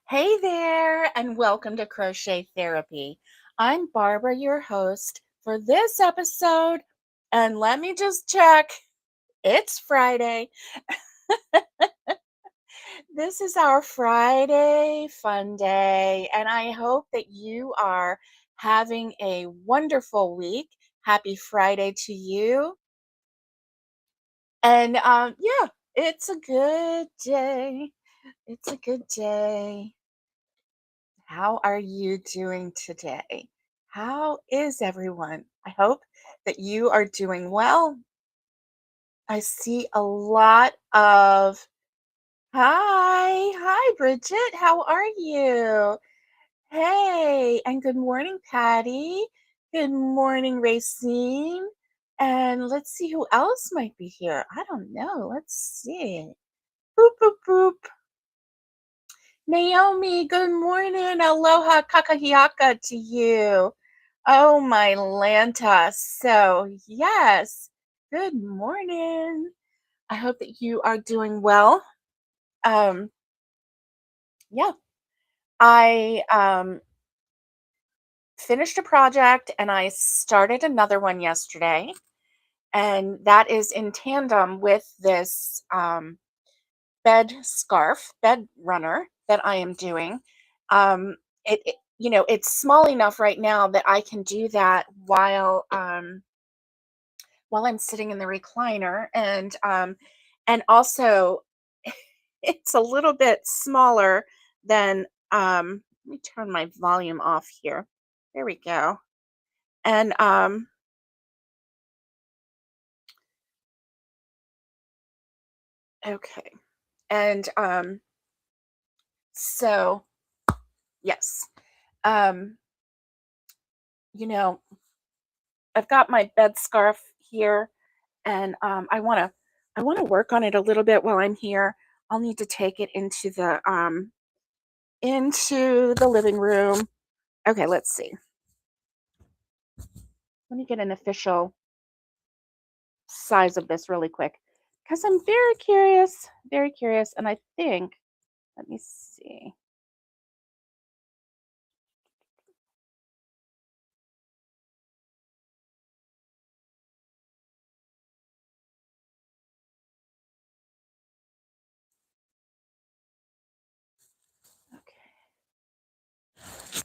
Hey there, and welcome to Crochet Therapy. I'm Barbara, your host for this episode. And let me just check, it's Friday. This is our Friday fun day, and I hope that you are having a wonderful week. Happy Friday to you. And yeah, it's a good day. It's a good day. How are you doing today? How is everyone? I hope that you are doing well. I see a lot of hi, Bridget. How are you? Hey, and good morning, Patty. Good morning, Racine. And let's see who else might be here. I don't know. Let's see. Boop, boop, boop. Naomi, good morning. Aloha kakahiaka to you. Oh, my Lanta. So, yes, good morning. I hope that you are doing well. Um, yeah, I finished a project and I started another one yesterday, and that is in tandem with this bed runner that I am doing. It's small enough right now that I can do that while I'm sitting in the recliner, and also it's a little bit smaller than let me turn my volume off here. There we go. And okay. And so yes. Um you know, I've got my bed scarf here, and I want to work on it a little bit while I'm here. I'll need to take it into the living room. Okay, let's see. Let me get an official size of this really quick because I'm very curious, and I think, let me see.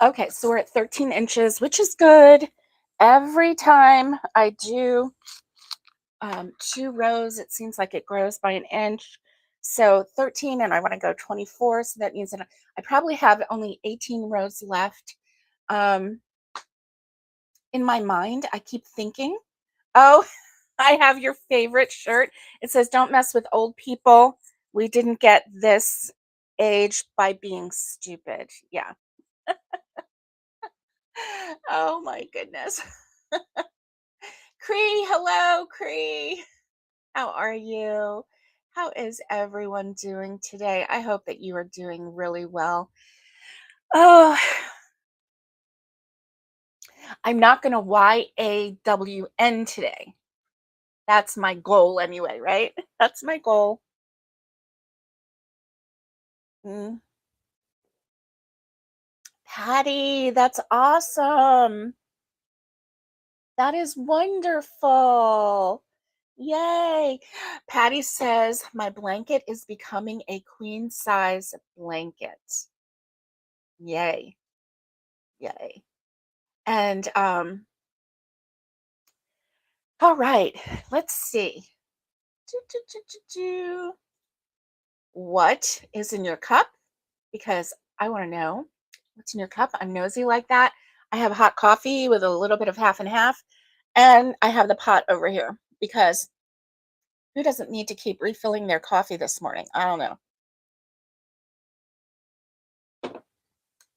Okay, so we're at 13 inches, which is good. Every time I do 2 rows, it seems like it grows by an inch. So 13, and I want to go 24. So that means that I probably have only 18 rows left. Um, in my mind, I keep thinking, oh, I have your favorite shirt. It says, "Don't mess with old people. We didn't get this age by being stupid." Yeah. Oh my goodness. Cree, hello, Cree. How are you? How is everyone doing today? I hope that you are doing really well. Oh, I'm not going to YAWN today. That's my goal anyway, right? That's my goal. Mm. Patty, that's awesome. That is wonderful. Yay. Patty says, "My blanket is becoming a queen size blanket." Yay. Yay. And all right, let's see. Do, do, do, do, do. What is in your cup? Because I want to know what's in your cup. I'm nosy like that. I have hot coffee with a little bit of half and half, and I have the pot over here because who doesn't need to keep refilling their coffee this morning? I don't know.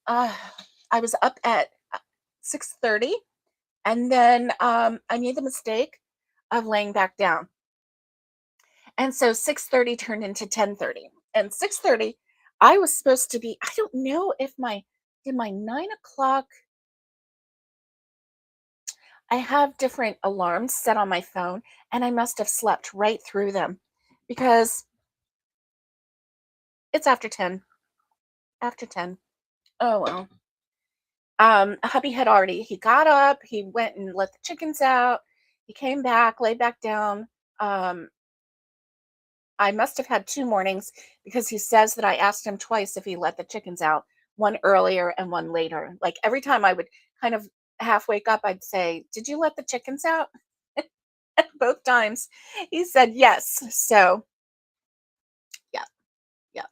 Uh, I was up at 6:30, and then I made the mistake of laying back down. And so 6:30 turned into 10:30. And 6:30, I was supposed to be, I don't know if my 9 o'clock, I have different alarms set on my phone, and I must have slept right through them because it's after 10. After 10. Oh, well. Hubby had already he got up, he went and let the chickens out. He came back, laid back down. Um, I must have had 2 mornings because he says that I asked him twice if he let the chickens out, one earlier and one later. Like, every time I would kind of half wake up, I'd say, "Did you let the chickens out?" Both times he said yes. So, yeah, yeah.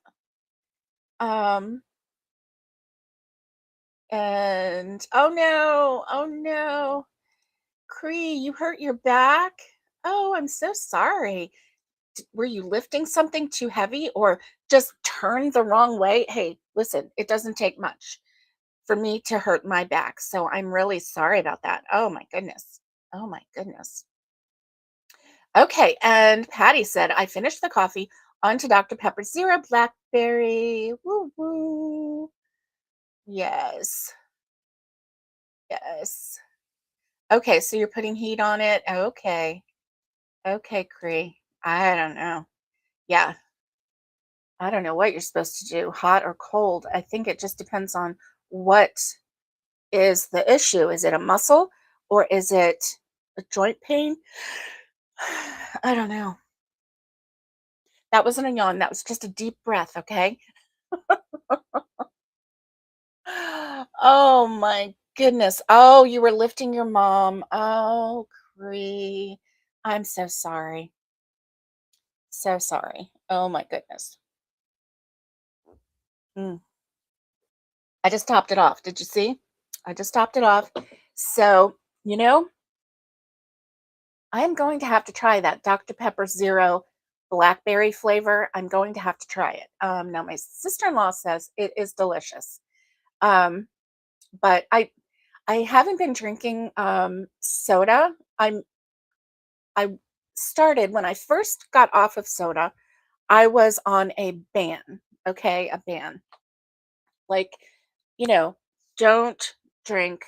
Um, and oh no, oh no. Cree, you hurt your back? Oh, I'm so sorry. Were you lifting something too heavy or just turned the wrong way? Hey, listen, it doesn't take much for me to hurt my back. So I'm really sorry about that. Oh my goodness. Oh my goodness. Okay. And Patty said, I finished the coffee on to Dr. Pepper Zero Blackberry. Woo woo. Yes. Yes. Okay. So you're putting heat on it. Okay. Okay, Cree. I don't know. Yeah. I don't know what you're supposed to do, hot or cold. I think it just depends on what is the issue. Is it a muscle or is it a joint pain? I don't know. That wasn't a yawn. That was just a deep breath. Okay. Oh my goodness. Oh, you were lifting your mom. Oh, Cree. I'm so sorry. So sorry. Oh my goodness. Mm. I just topped it off. Did you see? I just topped it off. So, you know, I am going to have to try that Dr. Pepper Zero blackberry flavor. I'm going to have to try it. Now, my sister-in-law says it is delicious. Um, but I haven't been drinking soda. I started when I first got off of soda. I was on a ban. Okay, a ban. Like, you know, don't drink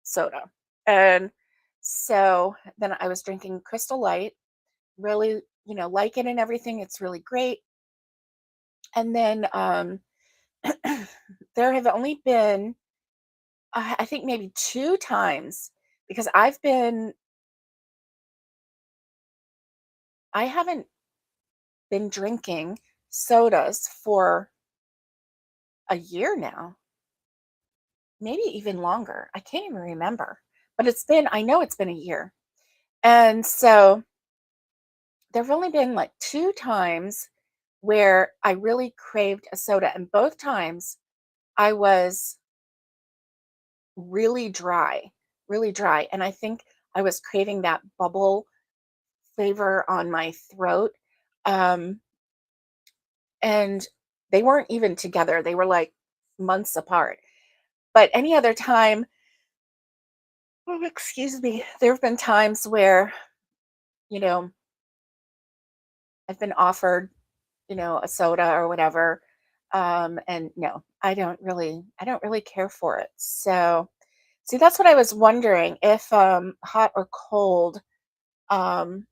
soda. And so then I was drinking Crystal Light, really, like it and everything. It's really great. And then there have only been, I think, maybe 2 times because I haven't been drinking sodas for a year now, maybe even longer. I can't even remember, but I know it's been a year. And so there have only been like 2 times where I really craved a soda. And both times I was really dry, really dry. And I think I was craving that bubble flavor on my throat. Um, and they weren't even together, they were like months apart. But any other time, oh, excuse me, there have been times where, you know, I've been offered, a soda or whatever. And no, I don't really care for it. So, see, that's what I was wondering if hot or cold. Um,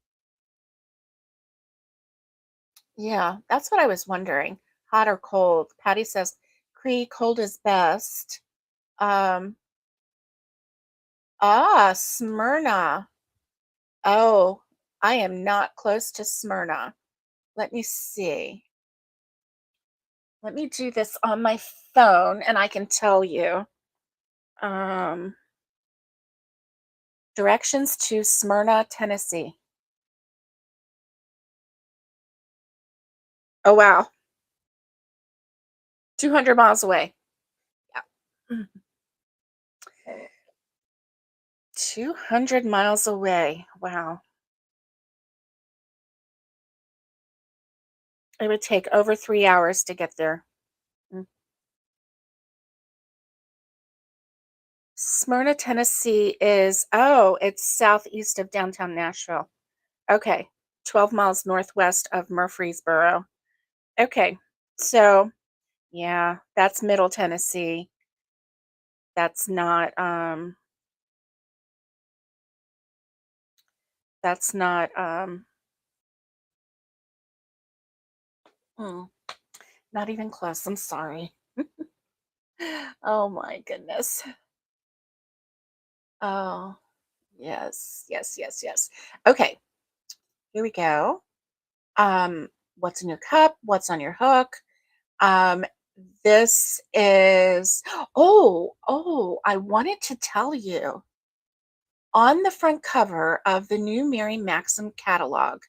yeah, that's what I was wondering. Hot or cold? Patty says, Cree, cold is best. Um, Smyrna. Oh, I am not close to Smyrna. Let me see. Let me do this on my phone and I can tell you. Um, Directions to Smyrna, Tennessee. Oh, wow. 200 miles away. Yeah. Mm. 200 miles away. Wow. It would take over 3 hours to get there. Mm. Smyrna, Tennessee it's southeast of downtown Nashville. Okay. 12 miles northwest of Murfreesboro. Okay. So, yeah, that's Middle Tennessee. That's not that's not hmm, not even close. I'm sorry. Oh my goodness. Oh, yes, yes, yes, yes. Okay, here we go. Um, what's in your cup? What's on your hook? Um, this is I wanted to tell you on the front cover of the new Mary Maxim catalog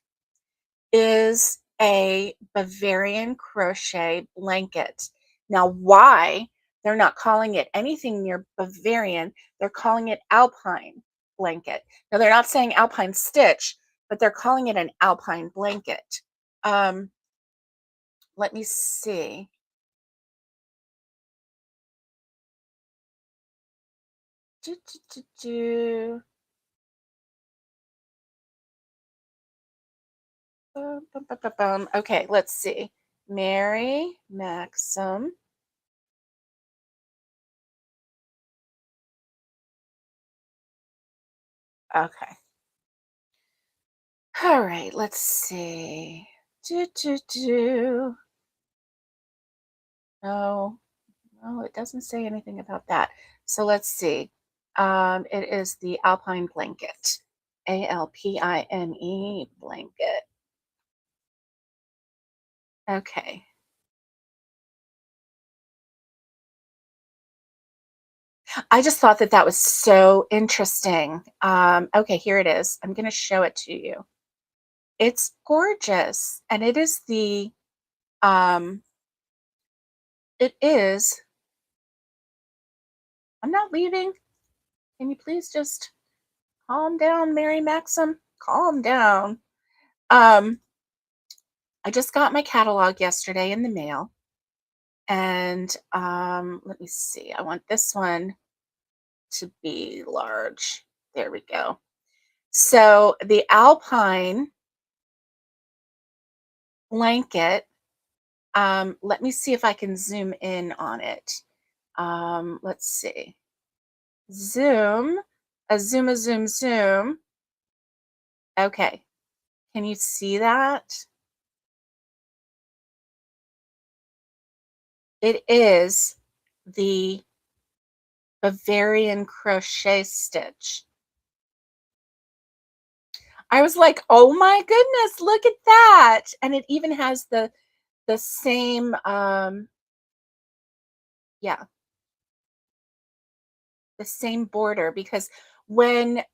is a Bavarian crochet blanket. Now, why they're not calling it anything near Bavarian, they're calling it Alpine blanket. Now, they're not saying Alpine stitch, but they're calling it an Alpine blanket. Um, let me see. Do, do, do, do. Bum, bum, bum, bum, bum. Okay, let's see. Mary Maxim. Okay. All right, let's see. Do, do, do. No, no, it doesn't say anything about that. So let's see. It is the Alpine blanket. Alpine blanket. Okay. I just thought that that was so interesting. Okay, here it is. I'm going to show it to you. It's gorgeous. And um, it is, I'm not leaving. Can you please just calm down, Mary Maxim? Calm down. Um, I just got my catalog yesterday in the mail. And let me see. I want this one to be large. There we go. So the Alpine blanket, let me see if I can zoom in on it. Let's see. Zoom, a zoom, zoom. Okay. Can you see that? It is the Bavarian crochet stitch. I was like, "Oh my goodness, look at that." And it even has the same yeah, the same border because when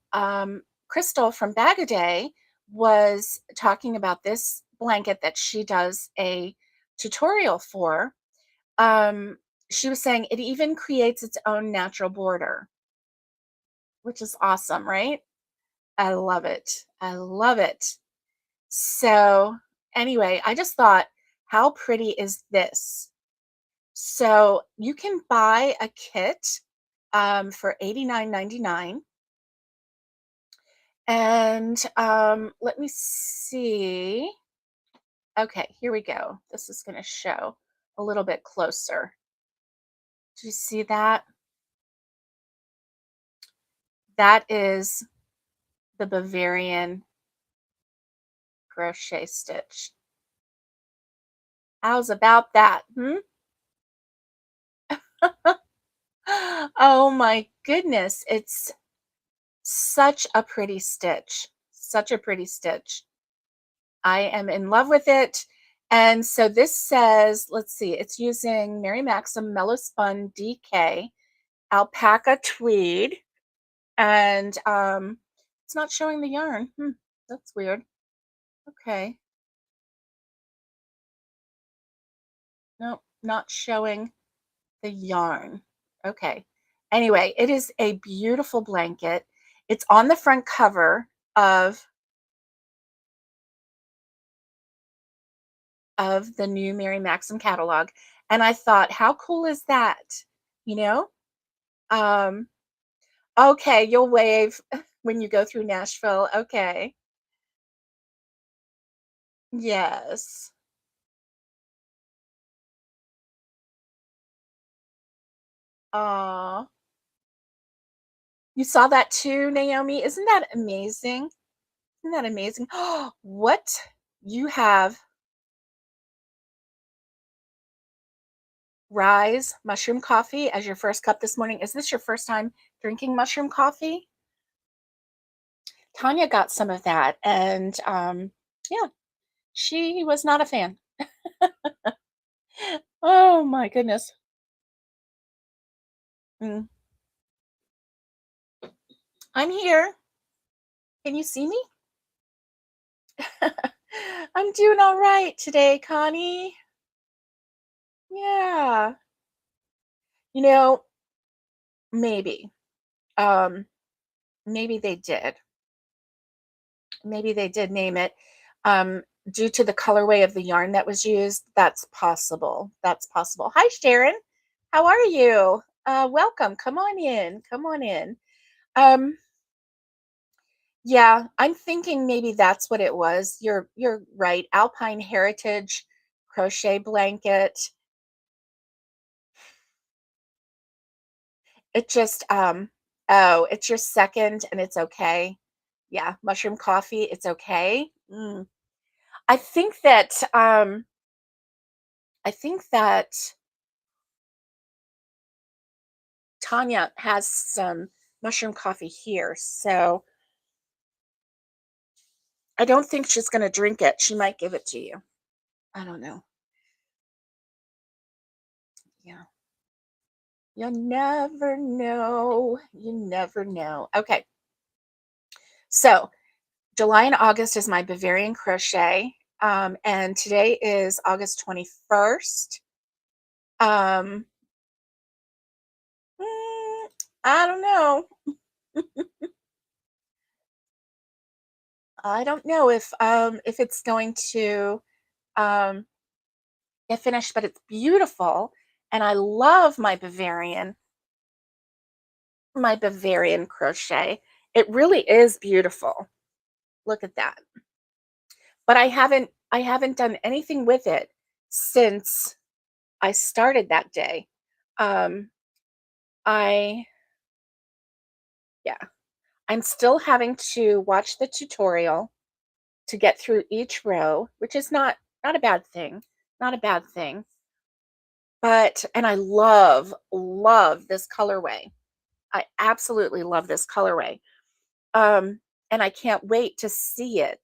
Crystal from Bag a Day was talking about this blanket that she does a tutorial for, um she was saying it even creates its own natural border, which is awesome, right? I love it. I love it. So, anyway, I just thought, how pretty is this? So, you can buy a kit for 89.99. And let me see. Okay, here we go. This is going to show a little bit closer. Do you see that? That is the Bavarian crochet stitch. How's about that? Hmm? Oh my goodness. It's such a pretty stitch. Such a pretty stitch. I am in love with it. And so this says, let's see, it's using Mary Maxim Mellow Spun DK alpaca tweed, and it's not showing the yarn. That's weird. Okay. Nope, not showing the yarn. Okay. Anyway, it is a beautiful blanket. It's on the front cover of the new Mary Maxim catalog. And I thought, how cool is that? You know? Um, okay, you'll wave when you go through Nashville. Okay. Yes. Aw. You saw that too, Naomi? Isn't that amazing? Isn't that amazing? What you have Rise mushroom coffee as your first cup this morning. Is this your first time drinking mushroom coffee? Tanya got some of that, and yeah, she was not a fan. Oh my goodness. Mm. I'm here. Can you see me? I'm doing all right today, Connie. Yeah. You know, maybe. Um, maybe they did. Maybe they did name it. Um, due to the colorway of the yarn that was used, that's possible. That's possible. Hi, Sharon. How are you? Welcome. Come on in. Come on in. Um, yeah, I'm thinking maybe that's what it was. You're right. Alpine Heritage crochet blanket. It just oh, it's your second and it's okay. Yeah, mushroom coffee, it's okay. I think that I think that Tanya has some mushroom coffee here, so I don't think she's going to drink it. She might give it to you. I don't know. Yeah. You never know. You never know. Okay. So, July and August is my Bavarian crochet. And today is August 21st. Um, I don't know. I don't know if it's going to um get finished, but it's beautiful. And I love my Bavarian crochet. It really is beautiful. Look at that. But I haven't done anything with it since I started that day. Um I yeah, I'm still having to watch the tutorial to get through each row, which is not a bad thing. Not a bad thing. But and I love this colorway. I absolutely love this colorway. Um, and I can't wait to see it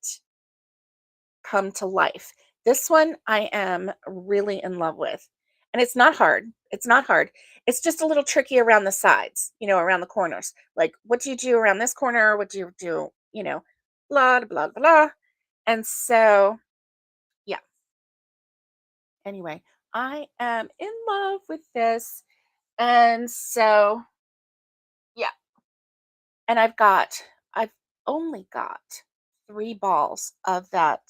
come to life. This one I am really in love with. And it's not hard. It's not hard. It's just a little tricky around the sides, around the corners. Like, what do you do around this corner? What do you do? Blah, blah, blah. And so, yeah. Anyway, I am in love with this. And so, yeah. And I've only got 3 balls of that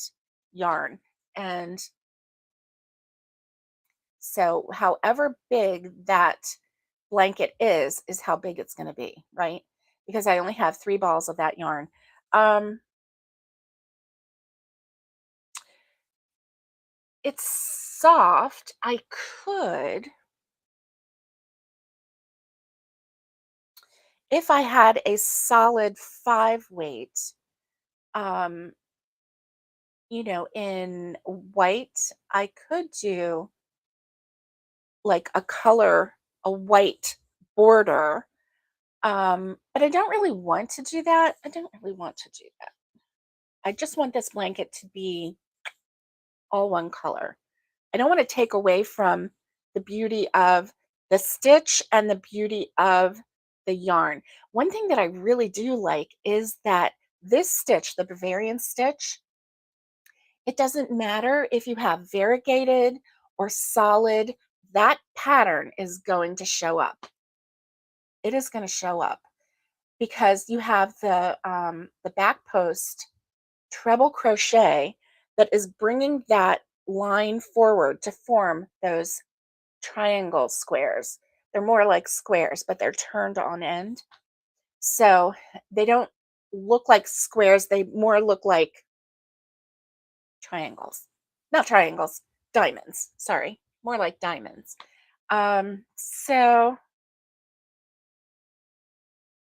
yarn. And so however big that blanket is how big it's going to be, right? Because I only have 3 balls of that yarn. Um, it's soft. I could, if I had a solid 5 weight, um, in white, I could do like a white border. But I don't really want to do that. I don't really want to do that. I just want this blanket to be all one color. I don't want to take away from the beauty of the stitch and the beauty of the yarn. One thing that I really do like is that this stitch, the Bavarian stitch, it doesn't matter if you have variegated or solid, that pattern is going to show up. It is going to show up because you have the back post treble crochet that is bringing that line forward to form those triangle squares. They're more like squares, but they're turned on end. So they don't look like squares, they more look like triangles. Not triangles, diamonds. Sorry, more like diamonds. So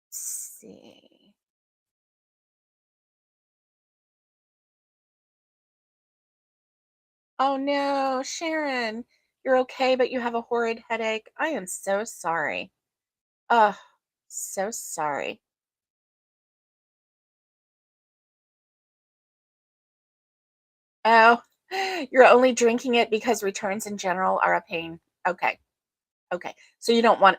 let's see. Oh no, Sharon. You're okay, but you have a horrid headache. I am so sorry. Ugh, so sorry. Oh, you're only drinking it because returns in general are a pain. Okay. Okay. So you don't want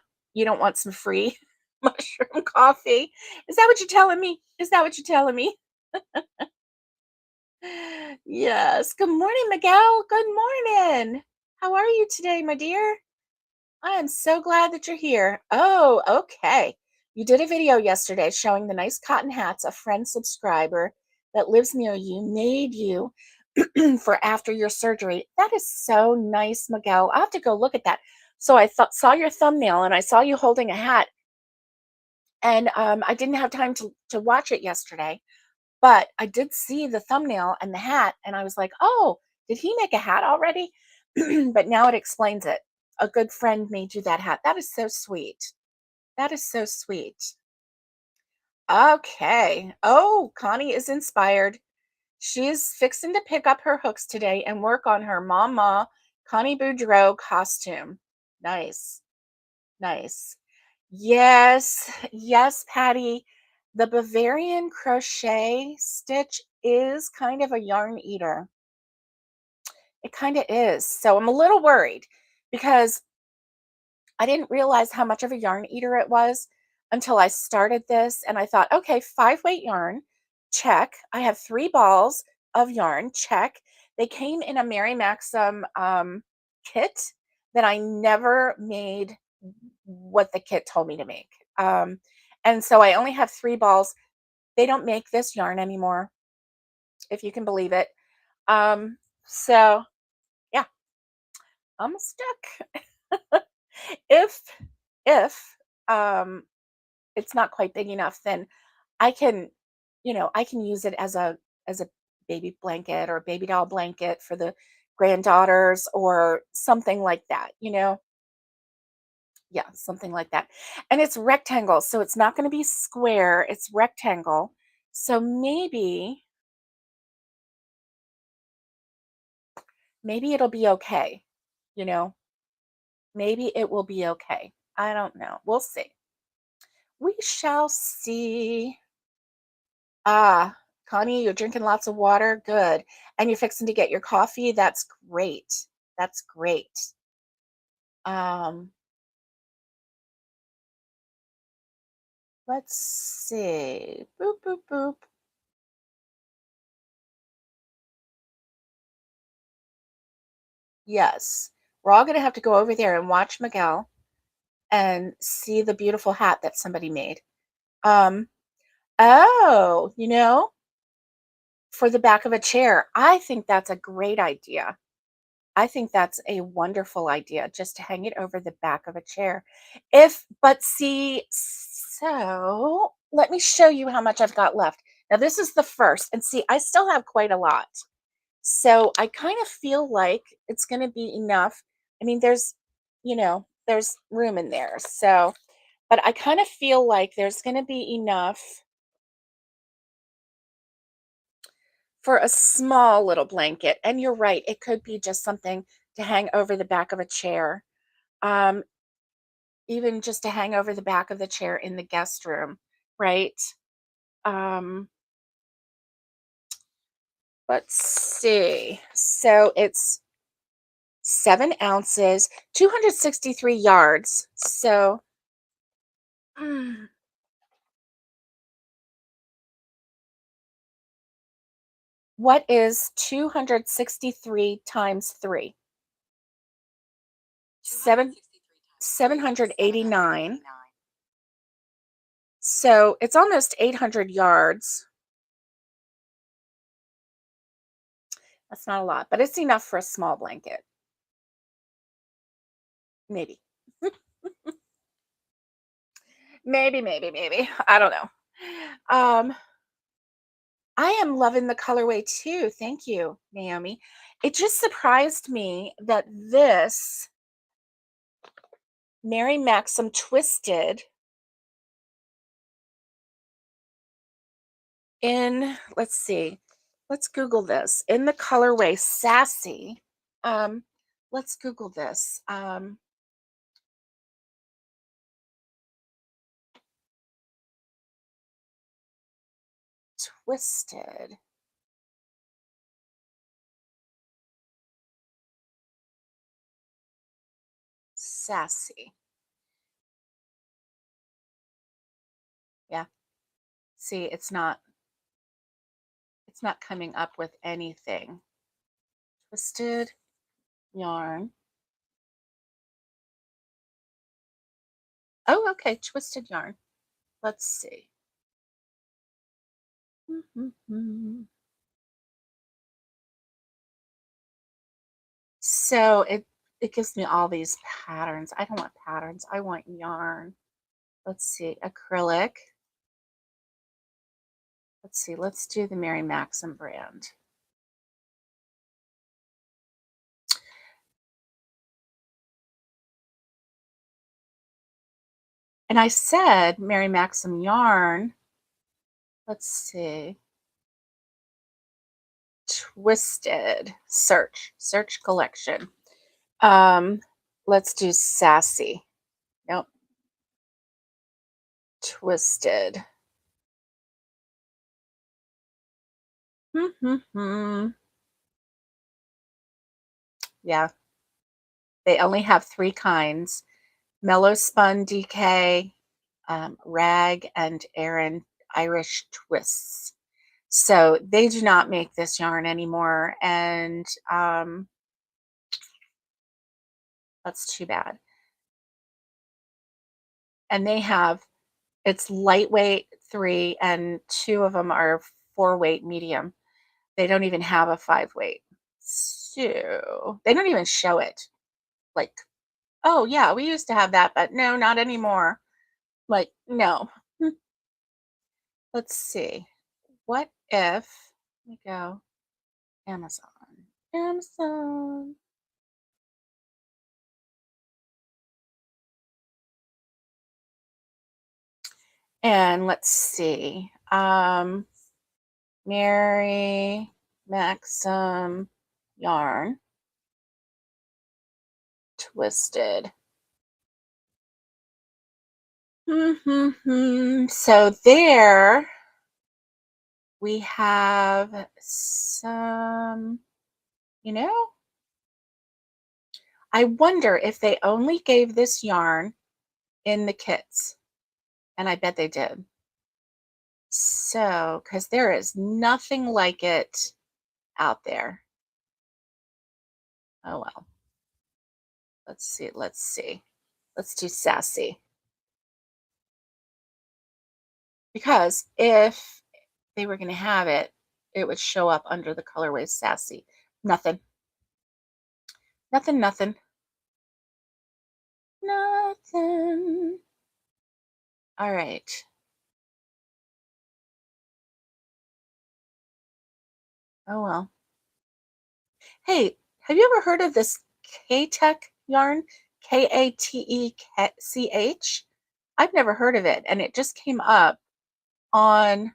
some free mushroom coffee? Is that what you're telling me? Is that what you're telling me? Yes. Good morning, Miguel. Good morning. How are you today, my dear? I am so glad that you're here. Oh, okay. You did a video yesterday showing the nice cotton hats a friend subscriber that lives near you made you for after your surgery. That is so nice, Miguel. I'll have to go look at that. So I thought saw your thumbnail and I saw you holding a hat, and I didn't have time to watch it yesterday, but I did see the thumbnail and the hat, and I was like, oh, did he make a hat already? But now it explains it. A good friend made you that hat. That is so sweet. That is so sweet. Okay. Oh, Connie is inspired. She's fixing to pick up her hooks today and work on her Mama Connie Boudreau costume. Nice. Nice. Yes. Yes, Patty. The Bavarian crochet stitch is kind of a yarn eater. It kind of is. So I'm a little worried because I didn't realize how much of a yarn eater it was until I started this. And I thought, okay, 5 weight yarn, check. I have 3 balls of yarn, check. They came in a Mary Maxim kit that I never made what the kit told me to make. And so I only have 3 balls. They don't make this yarn anymore, if you can believe it. So yeah, I'm stuck. if if um it's not quite big enough, then I can, I can use it as a baby blanket or baby doll blanket for the granddaughters or something like that. Yeah, something like that. And it's rectangle, so it's not going to be square, it's rectangle. So maybe it'll be okay, you know. Maybe it will be okay. I don't know. We'll see. We shall see. Ah, Connie, you're drinking lots of water. Good. And you're fixing to get your coffee. That's great. That's great. Um, let's see. Boop, boop, boop. Yes. We're all going to have to go over there and watch Miguel and see the beautiful hat that somebody made. Um, oh, for the back of a chair. I think that's a great idea. I think that's a wonderful idea, just to hang it over the back of a chair. But see, so let me show you how much I've got left. Now, this is the first, and see, I still have quite a lot. So I kind of feel like it's going to be enough. I mean, there's room in there. So, but I kind of feel like there's going to be enough for a small little blanket. And you're right, it could be just something to hang over the back of a chair. Um, Even just to hang over the back of the chair in the guest room, right? Um, let's see. So it's 7 ounces, 263 yards. So mm, what is 263 times 3? Seven 789. So it's almost 800 yards. That's not a lot, but it's enough for a small blanket. Maybe. Maybe. I don't know. Um, I am loving the colorway too. Thank you, Naomi. It just surprised me that this Mary Maxim Twisted let's see, let's Google this, in the colorway Sassy. Um, let's Google this. Twisted sassy. Yeah. See, it's not coming up with anything. Twisted yarn. Oh, okay, twisted yarn. Let's see. Mhm. So it gives me all these patterns. I don't want patterns. I want yarn. Let's see. Acrylic. Let's see. Let's do the Mary Maxim brand. And I said Mary Maxim yarn. Let's see. Twisted. Search collection. Um, let's do sassy. Nope. Twisted. Hmm. Yeah, they only have three kinds: mellow spun DK, rag, and Aran Irish twists. So they do not make this yarn anymore, and that's too bad. And they have it's lightweight three, and two of them are four weight medium. They don't even have a five weight. So they don't even show it. Like, oh yeah, we used to have that, but no, not anymore. Like, no. Let's see. What if we go Amazon? Amazon. And let's see. Mary Maxim yarn twisted. So there we have some, you know, I wonder if they only gave this yarn in the kits. And I bet they did. So, because there is nothing like it out there. Oh well. Let's see. Let's see. Let's do sassy. Because if they were going to have it, it would show up under the colorway sassy. Nothing. Nothing, nothing. Nothing. All right. Oh well. Hey, have you ever heard of this K-Tech yarn? Katech. I've never heard of it, and it just came up on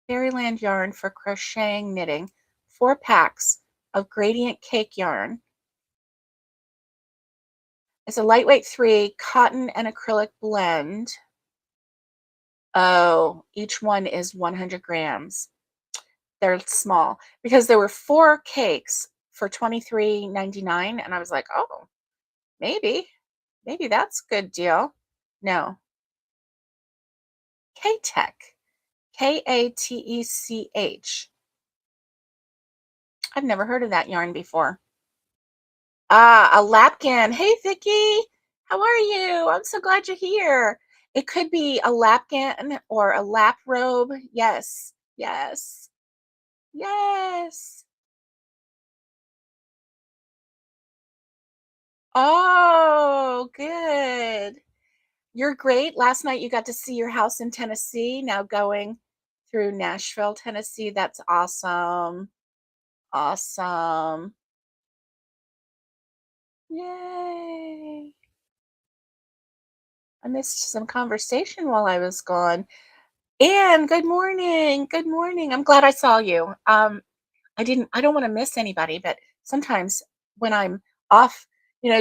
Fairyland yarn for crocheting knitting. 4 packs of gradient cake yarn. It's a lightweight three cotton and acrylic blend. Oh, each one is 100 grams. They're small because there were 4 cakes for $23.99, and I was like, oh, maybe that's a good deal. No, K-Tech, Katech. I've never heard of that yarn before. Ah, a lapkin. Hey, Vicky, how are you? I'm so glad you're here. It could be a lapkin or a lap robe. Yes, yes, yes. Oh, good. You're great. Last night you got to see your house in Tennessee. Now going through Nashville, Tennessee. That's awesome. Awesome. Yay. I missed some conversation while I was gone. And good morning. Good morning. I'm glad I saw you. I don't want to miss anybody, but sometimes when I'm off,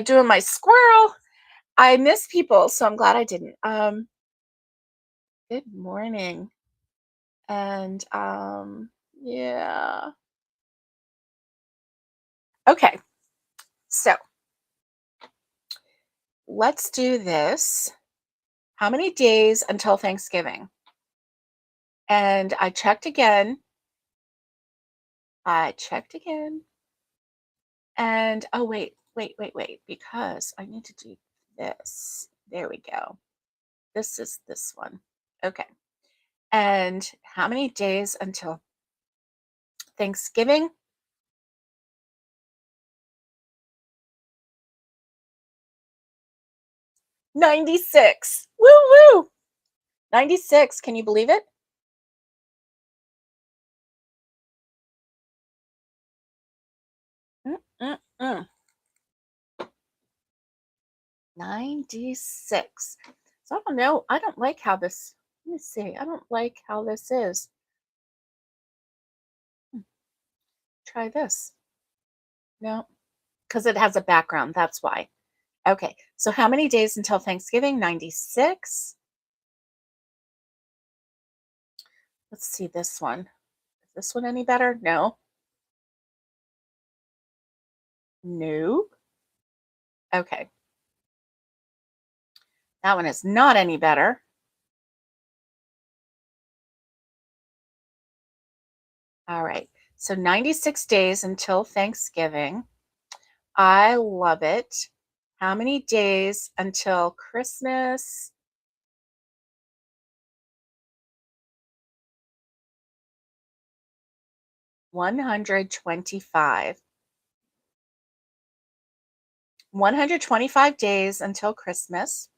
doing my squirrel, I miss people. So I'm glad I didn't. Good morning. And yeah. Okay. So let's do this. How many days until Thanksgiving? And I checked again. I checked again. And oh, wait, because I need to do this. There we go. This is this one. Okay. And how many days until Thanksgiving? 96. Woo woo. 96. Can you believe it? Mm-mm-mm. 96. So I don't know. I don't like how this, let me see. I don't like how this is. Hmm, Try this. No, because it has a background. That's why. Okay. So how many days until Thanksgiving? 96. Let's see this one. Is this one any better? No. No. Okay. That one is not any better. All right. So 96 days until Thanksgiving. I love it. How many days until Christmas? 125. 125 days until Christmas.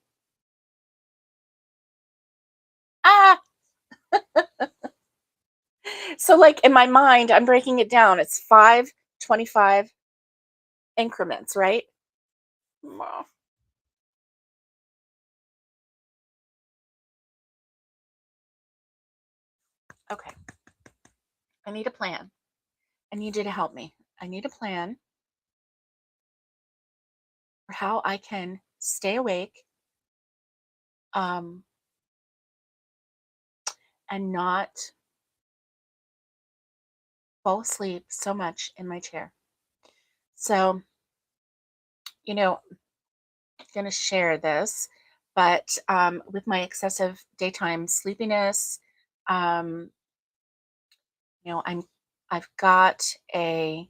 Ah, so like in my mind, I'm breaking it down. It's 5 25 increments, right? Wow. Okay. I need a plan. I need you to help me. I need a plan for how I can stay awake um, and not fall asleep so much in my chair. So, I'm going to share this, but with my excessive daytime sleepiness, um, I've got a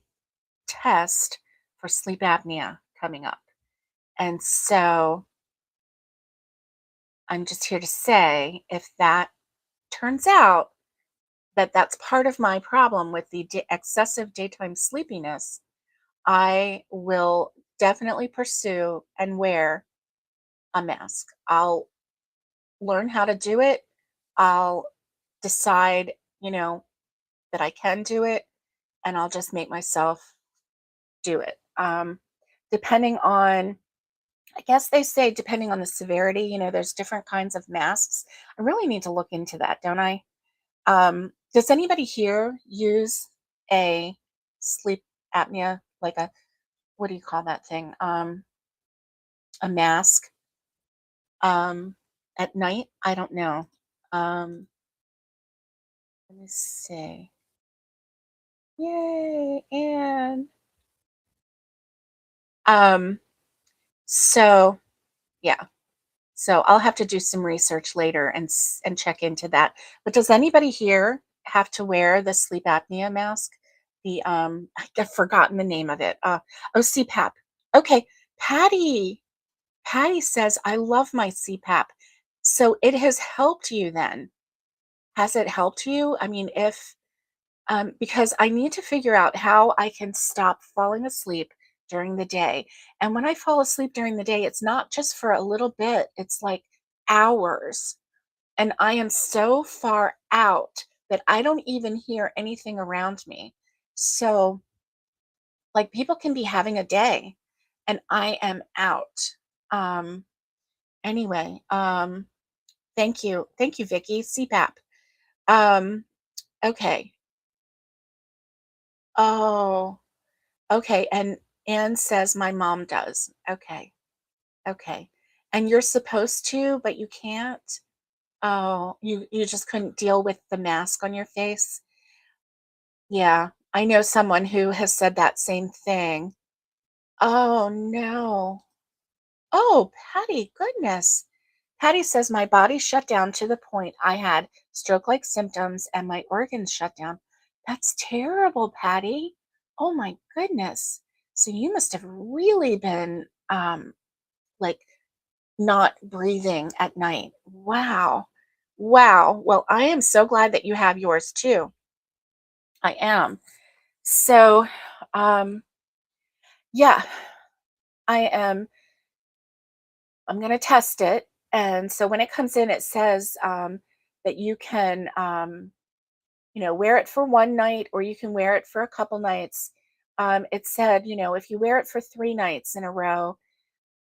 test for sleep apnea coming up. And so I'm just here to say if that turns out that that's part of my problem with the excessive daytime sleepiness, I will definitely pursue and wear a mask. I'll learn how to do it. I'll decide, you know, that I can do it, and I'll just make myself do it. Depending on, I guess they say, depending on the severity, there's different kinds of masks. I really need to look into that, don't I? Does anybody here use a sleep apnea, like a, what do you call that thing? A mask at night? I don't know. Um, Let me see. Yay, and um, so yeah. So I'll have to do some research later and check into that. But does anybody here have to wear the sleep apnea mask? The I've forgotten the name of it. Oh, CPAP. Okay, Patty. Patty says I love my CPAP. So it has helped you then. Has it helped you? I mean, if because I need to figure out how I can stop falling asleep during the day. And when I fall asleep during the day, it's not just for a little bit, it's like hours. And I am so far out that I don't even hear anything around me. So, like, people can be having a day and I am out. Um, anyway, thank you. Thank you, Vicky. CPAP. Um, okay. Oh. Okay, and Anne says my mom does. Okay, okay. And you're supposed to, but you can't? Oh, you just couldn't deal with the mask on your face? Yeah, I know someone who has said that same thing. Oh, no. Oh, Patty, goodness. Patty says my body shut down to the point I had stroke-like symptoms and my organs shut down. That's terrible, Patty. Oh my goodness. So you must have really been like not breathing at night. Wow. Wow. Well, I am so glad that you have yours too. I am. So yeah, I am I'm going to test it. And so when it comes in, it says that you can, wear it for one night or you can wear it for a couple nights. It said, if you wear it for 3 nights in a row,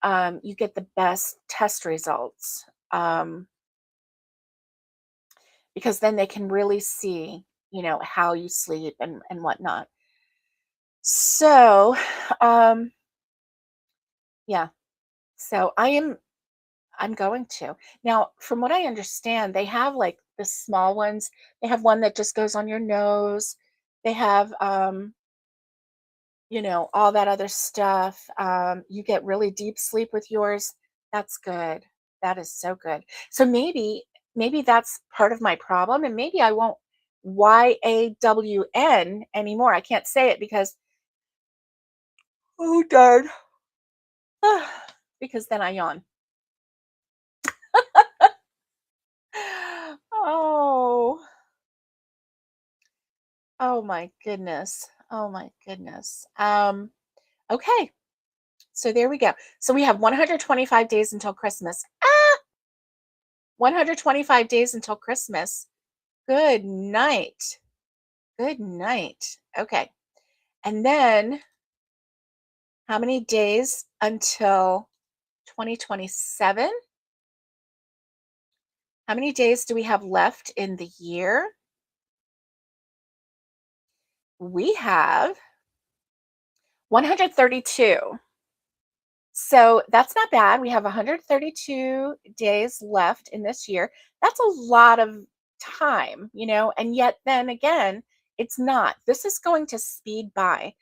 you get the best test results because then they can really see, how you sleep and whatnot. So, um, yeah. So I'm going to. Now, from what I understand, they have like the small ones. They have one that just goes on your nose. They have all that other stuff. You get really deep sleep with yours. That's good. That is so good. So maybe that's part of my problem and maybe I won't YAWN anymore. I can't say it because oh darn. Because then I yawn. Oh. Oh my goodness. Oh my goodness. Okay. So there we go. So we have 125 days until Christmas. 125 days until Christmas. Good night. Good night. Okay. And then how many days until 2027? How many days do we have left in the year? We have 132. So that's not bad. We have 132 days left in this year. That's a lot of time, and yet then again, it's not. This is going to speed by.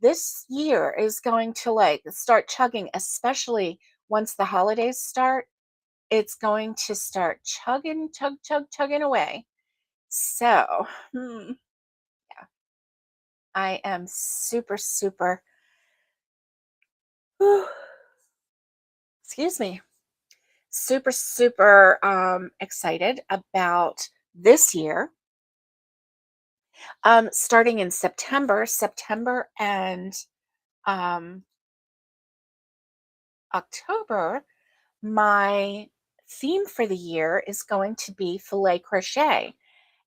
This year is going to like start chugging, especially once the holidays start. It's going to start chugging, chugging away. So, yeah, I am super, super, excuse me, super, super excited about this year. Starting in September and um, October, my theme for the year is going to be filet crochet.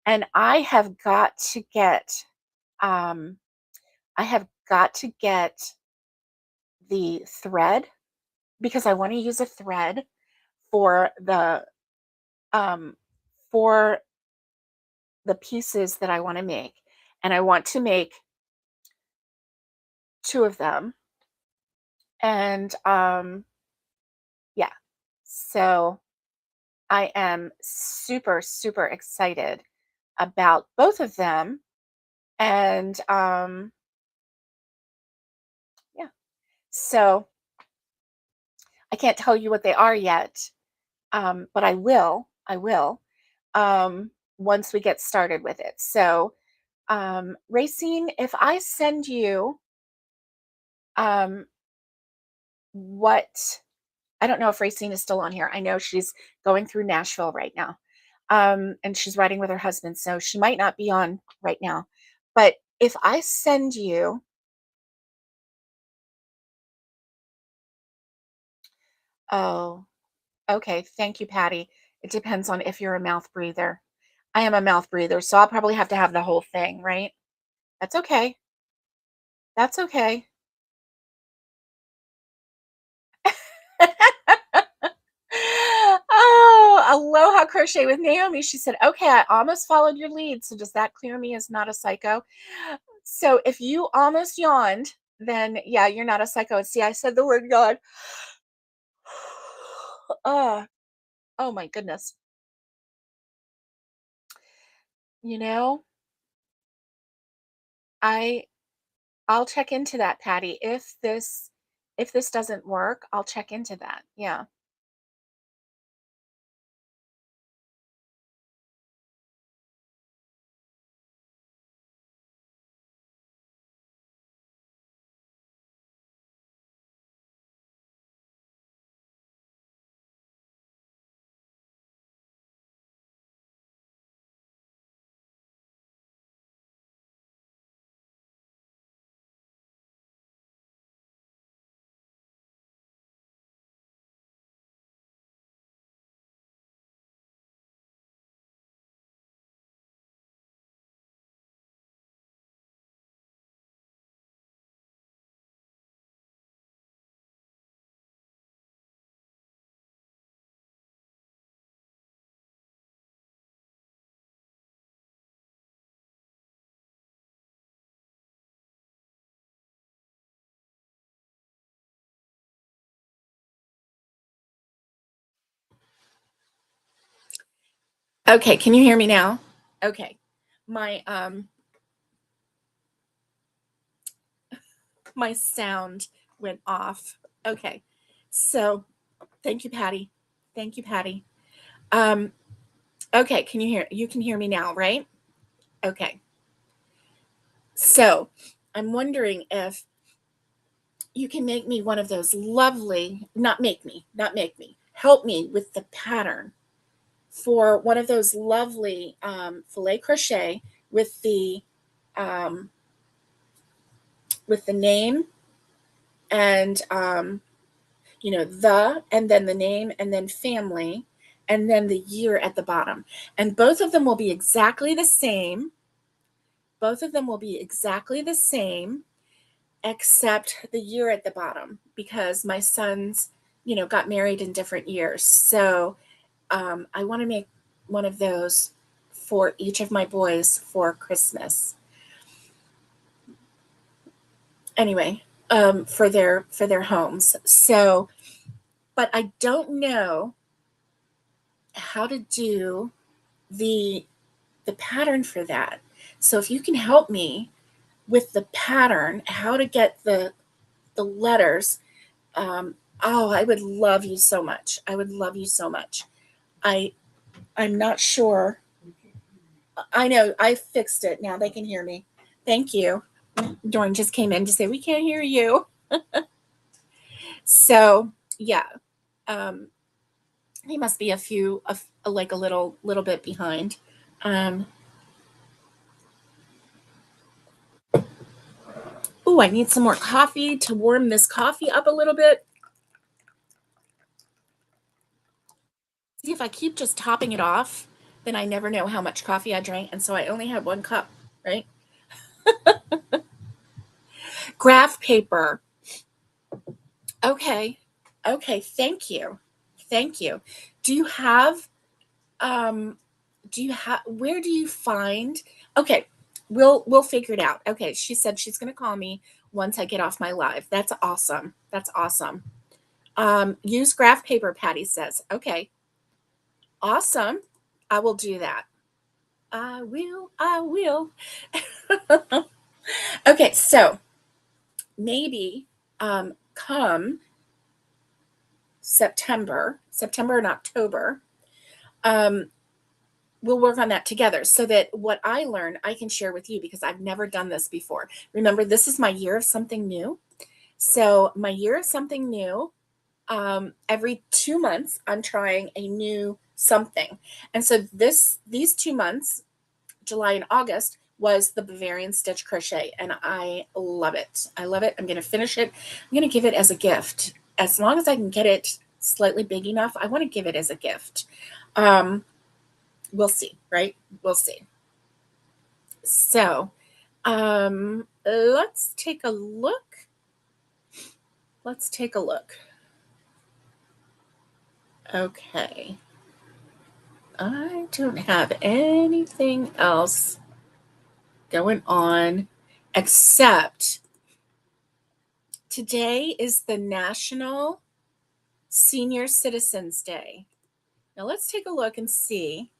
And um, I have got to get the thread because I want to use a thread for um, for the pieces that I want to make. And I want to make two of them. And yeah, so I am super, super excited about both of them. And yeah, so I can't tell you what they are yet, but I will. I will once we get started with it. So, Racine, if I send you um, what I don't know if Racine is still on here. I know she's going through Nashville right now. And she's riding with her husband, so she might not be on right now. But if I send you, oh, okay, thank you, Patty. It depends on if you're a mouth breather. I am a mouth breather, so I'll probably have to have the whole thing, right? That's okay. That's okay. Oh, Aloha Crochet with Naomi. She said, okay, I almost followed your lead. So does that clear me as not a psycho? So if you almost yawned, then yeah, you're not a psycho. See, I said the word God. Oh, oh my goodness. You know, I I'll check into that, Patty. If this doesn't work, I'll check into that. Yeah. Okay, can you hear me now? Okay. My my sound went off. Okay. So, thank you, Patty. Thank you, Patty. Um okay, you can hear me now, right? Okay. So, I'm wondering if you can make me one of those lovely, help me with the pattern for one of those lovely filet crochet with um, the name and and then the name and then family and then the year at the bottom. And both of them will be exactly the same. Both of them will be exactly the same except the year at the bottom because my sons, got married in different years. So I want to make one of those for each of my boys for Christmas. Anyway, for their homes. So, but I don't know how to do the pattern for that. So if you can help me with the pattern, how to get the letters, oh, I would love you so much. I would love you so much. I I'm not sure. I know I fixed it. Now they can hear me. Thank you. Dorn just came in to say we can't hear you. So yeah, um, he must be like a little bit behind. Um, oh, I need some more coffee to warm this coffee up a little bit. See, if I keep just topping it off, then I never know how much coffee I drank, and so I only had 1 cup. Right? Graph paper. Okay. Okay. Thank you. Thank you. Do you have um where do you find okay, we'll figure it out. Okay, she said she's gonna call me once I get off my live. That's awesome. That's awesome. Use graph paper, Patty says. Okay, awesome. I will do that. I will. Okay, so maybe come September and October, um, we'll work on that together so that what I learn I can share with you because I've never done this before. Remember, this is my year of something new. So my year of something new, every 2 months I'm trying a new something. And so these 2 months, July and August, was the Bavarian stitch crochet, and I love it. I love it. I'm going to finish it. I'm going to give it as a gift. As long as I can get it slightly big enough, I want to give it as a gift. We'll see, right? We'll see. So, let's take a look. Let's take a look. Okay. I don't have anything else going on except Today is the National Senior Citizens Day. Now let's take a look and see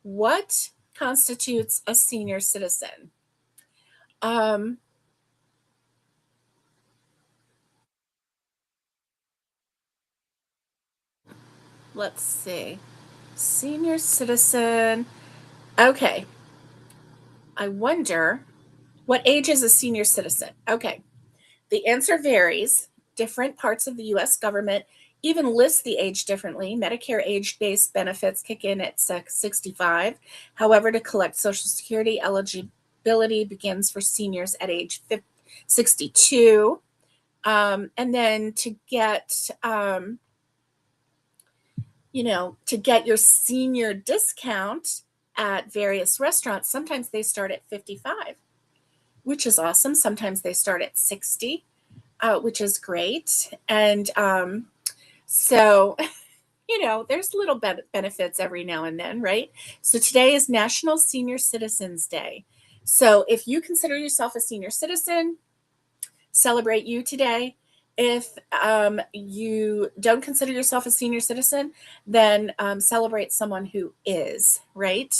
what constitutes a senior citizen. Um, let's see. Senior citizen. Okay. I wonder what age is a senior citizen? Okay. The answer varies. Different parts of the US government even list the age differently. Medicare age based benefits kick in at 65. However, to collect Social Security, eligibility begins for seniors at age 62. And then to get your senior discount at various restaurants, sometimes they start at 55, which is awesome. Sometimes they start at 60, which is great. And so, there's little benefits every now and then, right? So today is National Senior Citizens Day. So if you consider yourself a senior citizen, celebrate you today. If you don't consider yourself a senior citizen, then celebrate someone who is, right?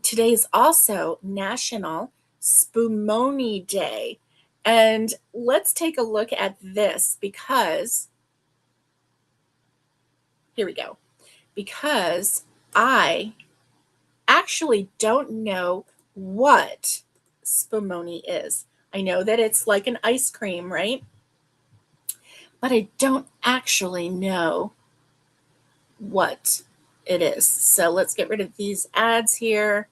Today is also National Spumoni Day. And let's take a look at this because, here we go, because I actually don't know what spumoni is. I know that it's like an ice cream, right? But I don't actually know what it is. So let's get rid of these ads here.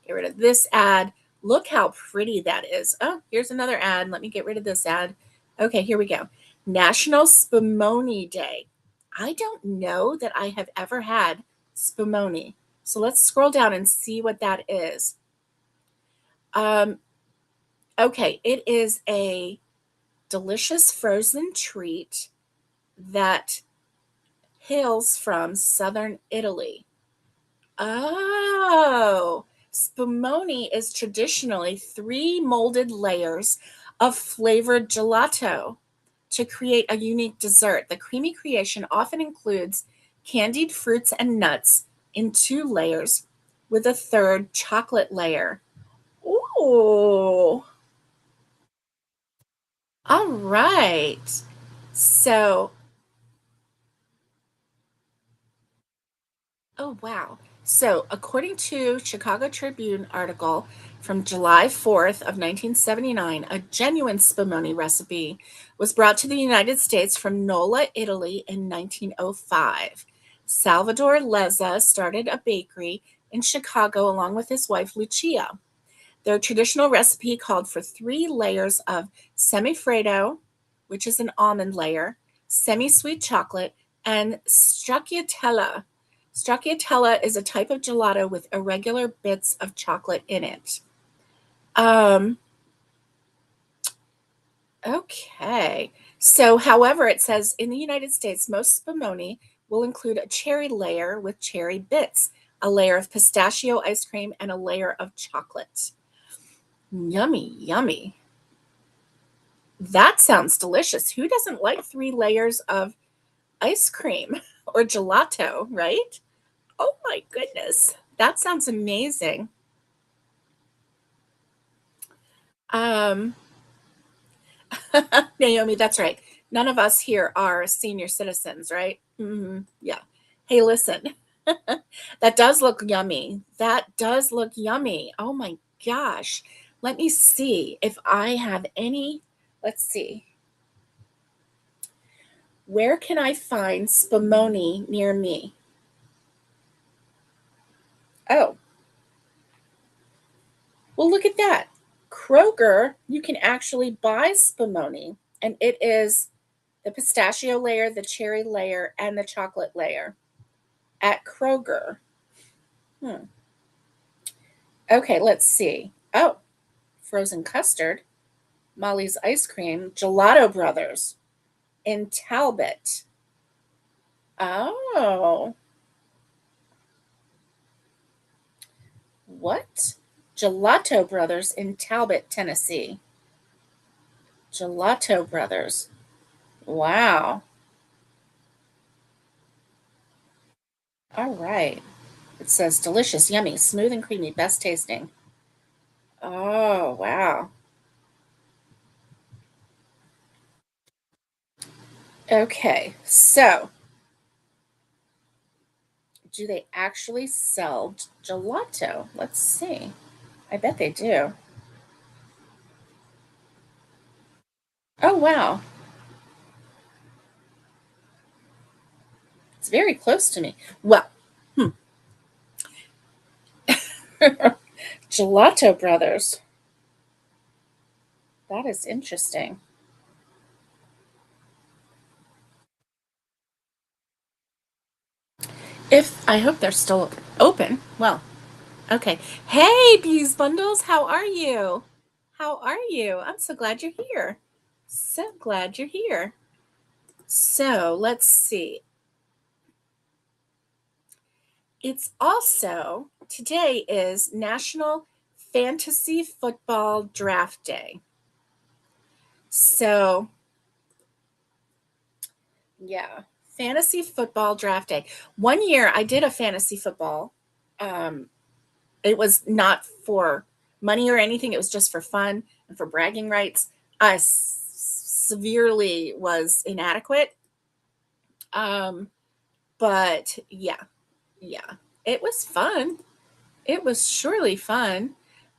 Get rid of this ad. Look how pretty that is. Oh, here's another ad. Let me get rid of this ad. Okay, here we go. National Spumoni Day. I don't know that I have ever had spumoni. So let's scroll down and see what that is. Okay, it is a delicious frozen treat that hails from southern Italy. Oh, spumoni is traditionally 3 molded layers of flavored gelato to create a unique dessert. The creamy creation often includes candied fruits and nuts in 2 layers with a third chocolate layer. Ooh. All right. So, oh, wow. So, according to Chicago Tribune article from July 4th of 1979, a genuine spumoni recipe was brought to the United States from Nola, Italy in 1905. Salvador Leza started a bakery in Chicago along with his wife Lucia. Their traditional recipe called for 3 layers of semifreddo, which is an almond layer, semi-sweet chocolate, and stracciatella. Stracciatella is a type of gelato with irregular bits of chocolate in it. Um, okay. So, however, it says in the United States, most spumoni will include a cherry layer with cherry bits, a layer of pistachio ice cream, and a layer of chocolate. Yummy, yummy. That sounds delicious. Who doesn't like 3 layers of ice cream or gelato, right? Oh my goodness. That sounds amazing. Um, Naomi, that's right. None of us here are senior citizens, right? Yeah. Hey, listen, that does look yummy. That does look yummy. Oh my gosh. Let me see if I have any. Let's see. Where can I find spumoni near me? Oh, well, look at that. Kroger, you can actually buy spumoni, and it is the pistachio layer, the cherry layer, and the chocolate layer at Kroger. Hmm. Okay, let's see. Oh, frozen custard, Molly's ice cream, Gelato Brothers in Talbot. Oh, what? Gelato Brothers in Talbot, Tennessee. Gelato Brothers. Wow. All right. It says delicious, yummy, smooth and creamy, best tasting. Oh, wow. Okay. So, do they actually sell gelato? Let's see. I bet they do. Oh, wow. It's very close to me. Well, hmm. Gelato Brothers. That is interesting. If I hope they're still open. Well, okay. Hey, Bees Bundles, how are you? How are you? I'm so glad you're here. So glad you're here. So let's see. It's also, today is National Fantasy Football Draft Day. So, yeah, Fantasy Football Draft Day. One year I did a fantasy football. Um, it was not for money or anything, it was just for fun and for bragging rights. I severely was inadequate. Um, but yeah, it was fun. It was surely fun.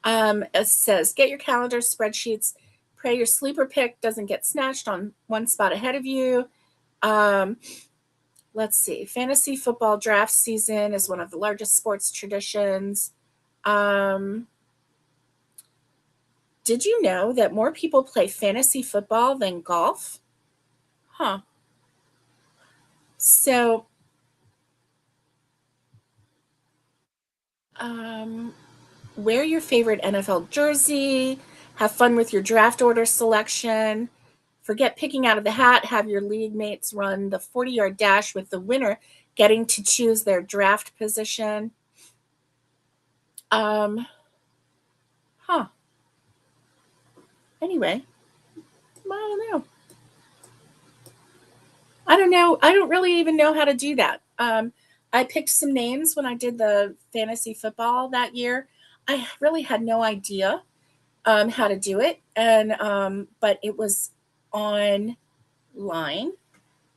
It says, get your calendars, spreadsheets, pray your sleeper pick doesn't get snatched on one spot ahead of you. Um, let's see. Fantasy football draft season is one of the largest sports traditions. Um, did you know that more people play fantasy football than golf? Huh. So, um, wear your favorite NFL jersey, have fun with your draft order selection, forget picking out of the hat, have your league mates run the 40-yard dash with the winner getting to choose their draft position. Um, huh. Anyway, I don't know. I don't know. I don't really even know how to do that. I picked some names when I did the fantasy football that year. I really had no idea how to do it, and but it was online,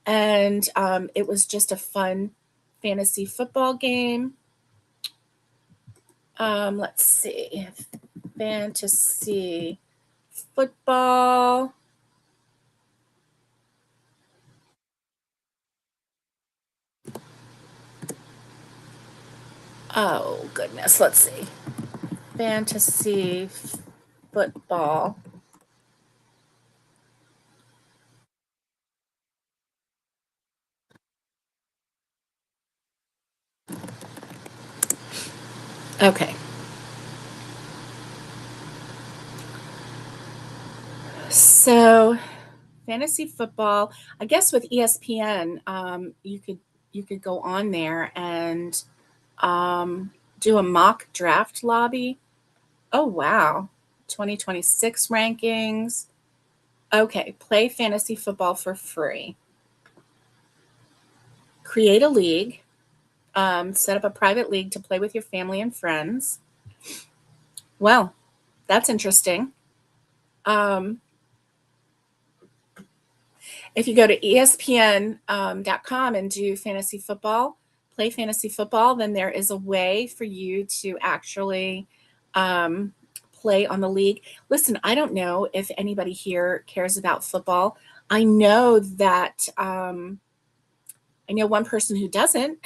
and it was just a fun fantasy football game. Let's see, fantasy football. Oh goodness, let's see, fantasy football. Okay, so fantasy football. I guess with ESPN, you could go on there and do a mock draft lobby. Oh wow, 2026 rankings. Okay, play fantasy football for free. Create a league. Set up a private league to play with your family and friends. Well, that's interesting. Um, if you go to ESPN.com and do fantasy football, play fantasy football, then there is a way for you to actually um, play on the league. Listen, I don't know if anybody here cares about football. I know that I know one person who doesn't.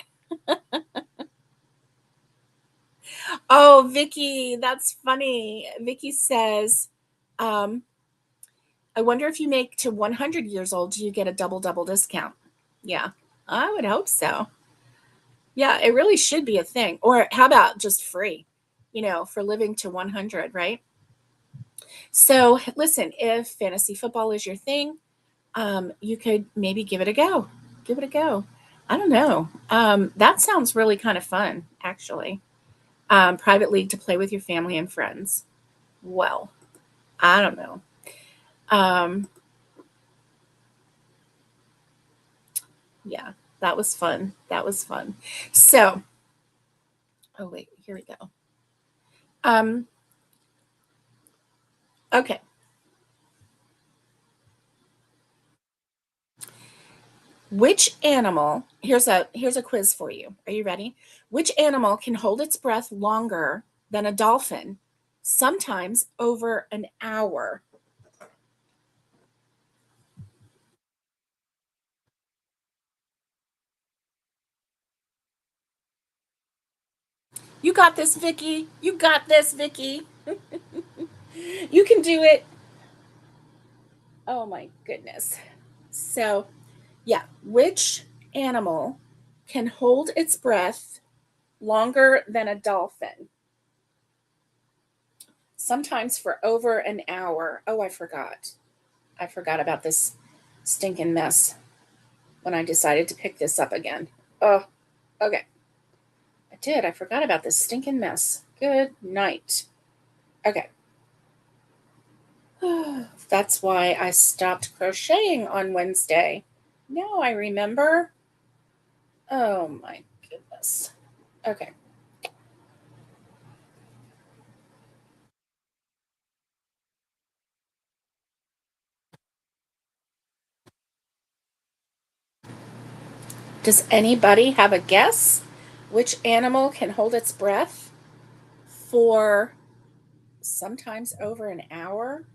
Oh, Vicky, that's funny. Vicky says, um, I wonder if you make to 100 years old, do you get a double discount? Yeah, I would hope so. Yeah, it really should be a thing. Or how about just free, for living to 100, right? So, listen, if fantasy football is your thing, you could maybe give it a go. Give it a go. I don't know. That sounds really kind of fun, actually. Private league to play with your family and friends. Well, I don't know. Um, yeah, that was fun. That was fun. So, oh wait, here we go. Um, okay. Which animal, here's a quiz for you. Are you ready? Which animal can hold its breath longer than a dolphin? Sometimes over an hour. You got this, Vicky. You got this, Vicky. You can do it. Oh my goodness. So, yeah, which animal can hold its breath longer than a dolphin? Sometimes for over an hour. Oh, I forgot. I forgot about this stinking mess when I decided to pick this up again. Oh, okay. I did. I forgot about this stinking mess. Good night. Okay. That's why I stopped crocheting on Wednesday. Now I remember. Oh my goodness. Okay. Does anybody have a guess? Which animal can hold its breath for sometimes over an hour?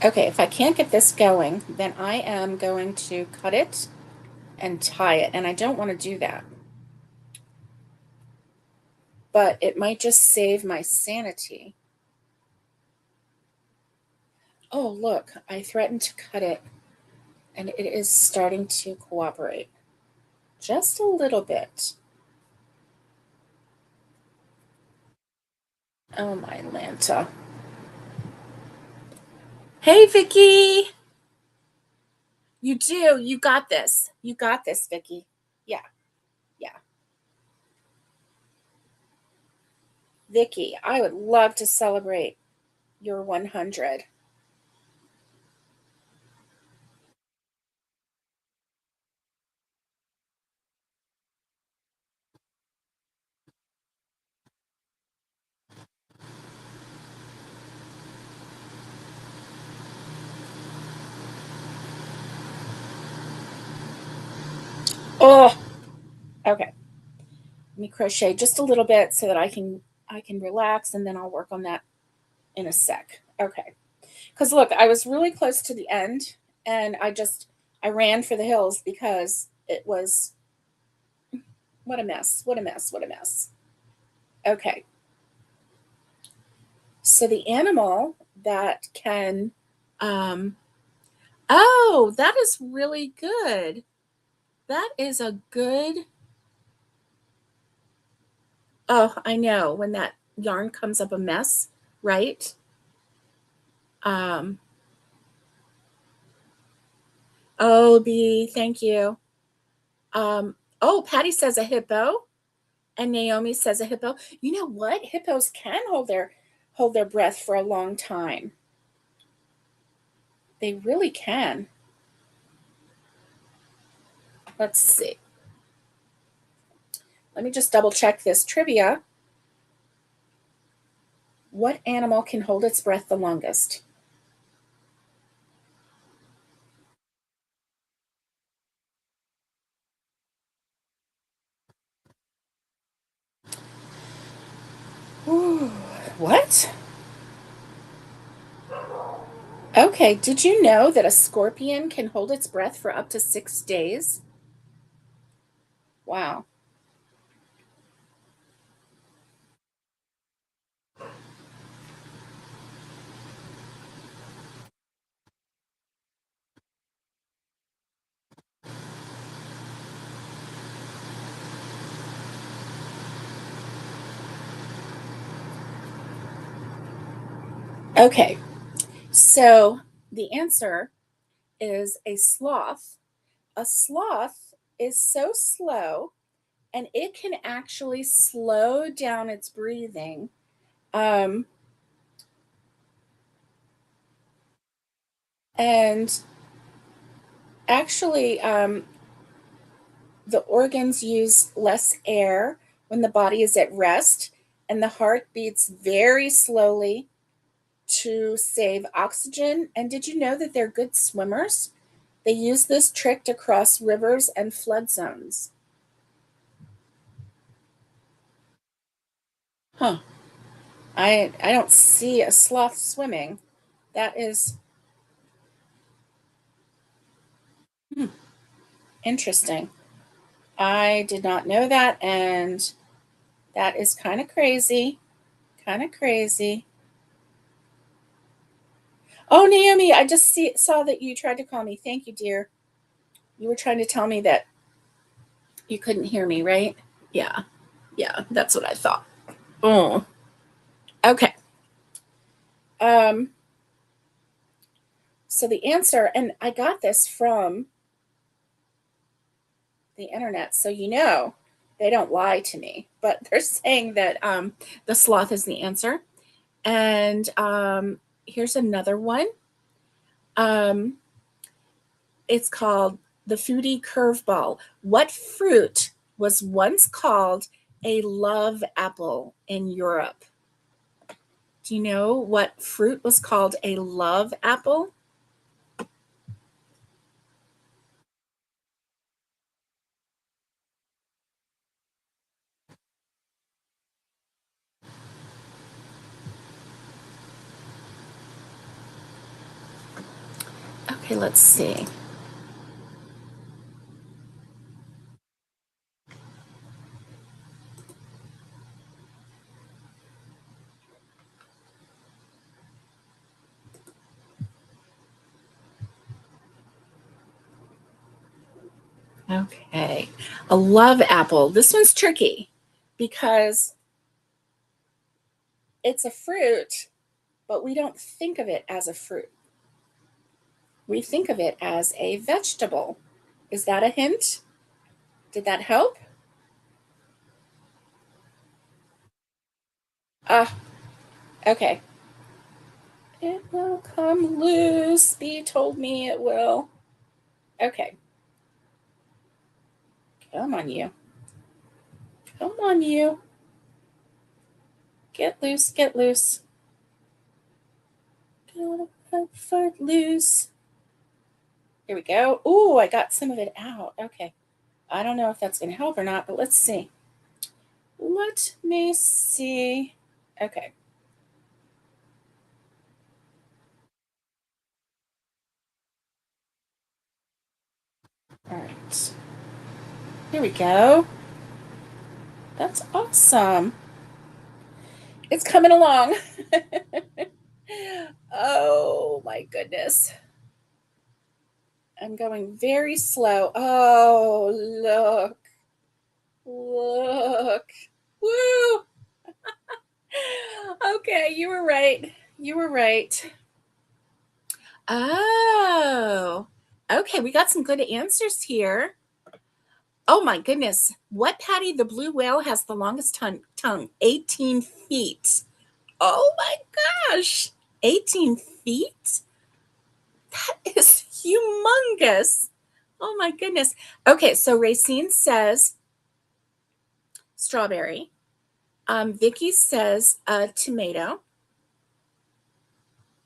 Okay, if I can't get this going, then I am going to cut it and tie it. And I don't want to do that. But it might just save my sanity. Oh, look, I threatened to cut it and it is starting to cooperate. Just a little bit. Oh, my Lanta. Hey, Vicky. You do. You got this. You got this, Vicky. Yeah, yeah. Vicky, I would love to celebrate your 100. Oh, okay. Let me crochet just a little bit so that I can relax and then I'll work on that in a sec. Okay. Cuz look, I was really close to the end and I ran for the hills because it was what a mess. What a mess. What a mess. Okay. So the animal that can um oh, that is really good. That is a good. Oh, I know when that yarn comes up a mess, right? Um, oh, B, thank you. Oh, Patty says a hippo, and Naomi says a hippo. You know what? Hippos can hold their breath for a long time. They really can. Let's see. Let me just double check this trivia. What animal can hold its breath the longest? Ooh, what? Okay, did you know that a scorpion can hold its breath for up to 6 days? Wow. Okay, so the answer is a sloth. a sloth is so slow and it can actually slow down its breathing. Um, and actually, the organs use less air when the body is at rest, and the heart beats very slowly to save oxygen. And did you know that they're good swimmers? They use this trick to cross rivers and flood zones. Huh. I don't see a sloth swimming. That is hmm, interesting. I did not know that, and that is kind of crazy. Kind of crazy. Oh, Naomi, I just saw that you tried to call me. Thank you, dear. You were trying to tell me that you couldn't hear me, right? Yeah. Yeah, that's what I thought. Oh. Okay. Um, so the answer, and I got this from the internet, so they don't lie to me, but they're saying that the sloth is the answer. And here's another one. Um, it's called the foodie curveball. What fruit was once called a love apple in Europe? Do you know what fruit was called a love apple? Okay, let's see. Okay, a love apple. This one's tricky because it's a fruit, but we don't think of it as a fruit. We think of it as a vegetable. Is that a hint? Did that help? Ah, okay. It will come loose. Bee told me it will. Okay. Come on, you. Come on, you. Get loose, get loose. Gotta cut foot loose. Here we go. Ooh, I got some of it out. Okay. I don't know if that's going to help or not, but let's see. Let me see. Okay. All right. Here we go. That's awesome. It's coming along. Oh my goodness. I'm going very slow. Oh, look. Look. Woo. Okay, you were right. You were right. Oh. Okay, we got some good answers here. Oh my goodness. What Patty the blue whale has the longest tongue? 18 feet. Oh my gosh. 18 feet? That is humongous. Oh my goodness. Okay, so Racine says strawberry. Vicky says tomato.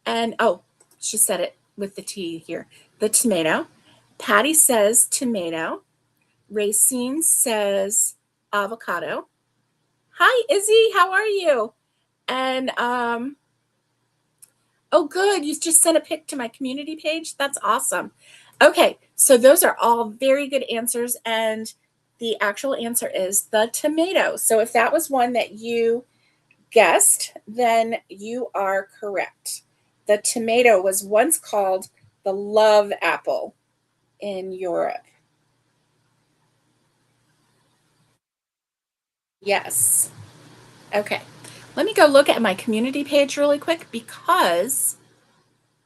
And oh, she said it with the T here. The tomato. Patty says tomato. Racine says avocado. Hi, Izzy. How are you? And oh, good. You just sent a pic to my community page. That's awesome. Okay, so those are all very good answers, and the actual answer is the tomato. So if that was one that you guessed, then you are correct. The tomato was once called the love apple in Europe. Yes. Okay. Let me go look at my community page really quick because.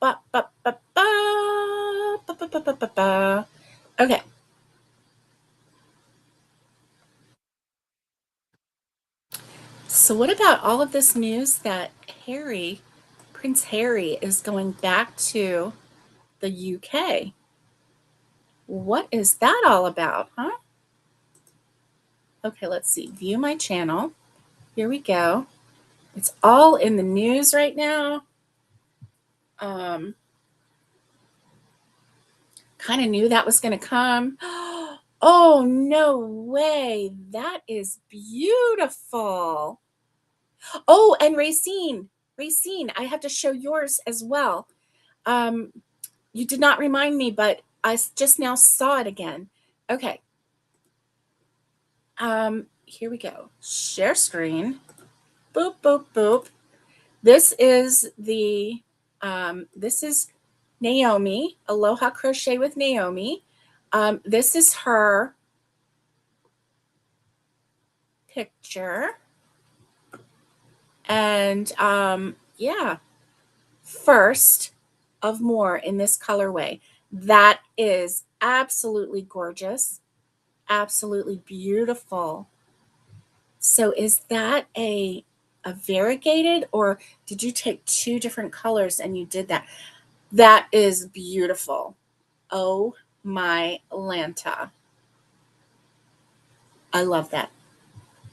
Ba, ba, ba, ba, ba, ba, ba, ba, ba, ba. Okay. So what about all of this news that Prince Harry is going back to the UK? What is that all about, huh? Okay, let's see. View my channel. Here we go. It's all in the news right now. Kind of knew that was going to come. Oh, no way. That is beautiful. Oh, and Racine, I have to show yours as well. You did not remind me, but I just now saw it again. Okay. Here we go. Share screen. Boop, boop, boop. This is this is Naomi, Aloha Crochet with Naomi. This is her picture. And yeah, first of more in this colorway. That is absolutely gorgeous. Absolutely beautiful. So is that a variegated, or did you take two different colors and you did that? That is beautiful. Oh my Lanta. I love that.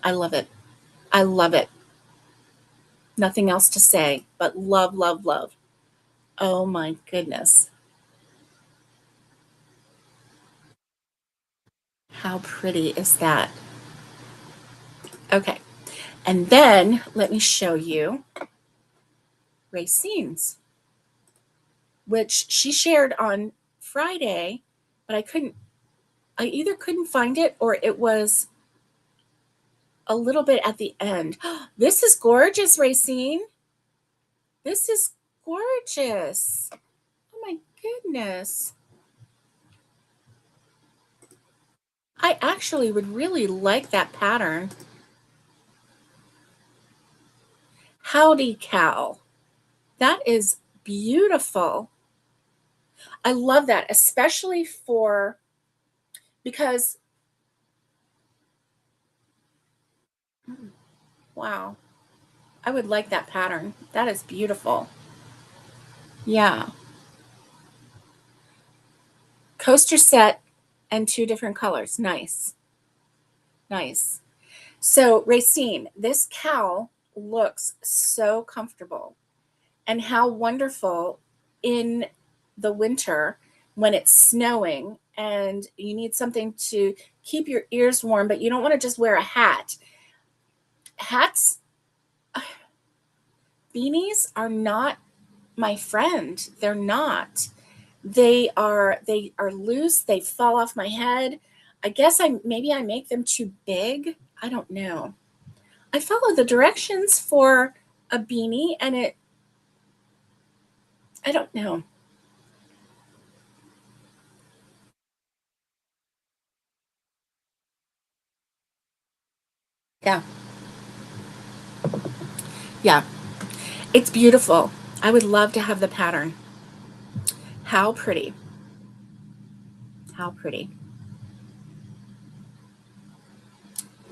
I love it. I love it. Nothing else to say but love, love, love. Oh my goodness. How pretty is that? Okay. And then let me show you Racine's, which she shared on Friday, but I either couldn't find it or it was a little bit at the end. This is gorgeous, Racine. This is gorgeous. Oh my goodness. I actually would really like that pattern. Howdy cow. That is beautiful. I love that, especially because, wow, I would like that pattern. That is beautiful. Yeah. Coaster set and two different colors. Nice. Nice. So, Racine, this cowl looks so comfortable. And how wonderful in the winter when it's snowing and you need something to keep your ears warm, but you don't want to just wear a hat. Hats, beanies are not my friend. They're not. They are loose. They fall off my head. I guess maybe I make them too big. I don't know. I follow the directions for a beanie and I don't know. Yeah. Yeah. It's beautiful. I would love to have the pattern. How pretty. How pretty.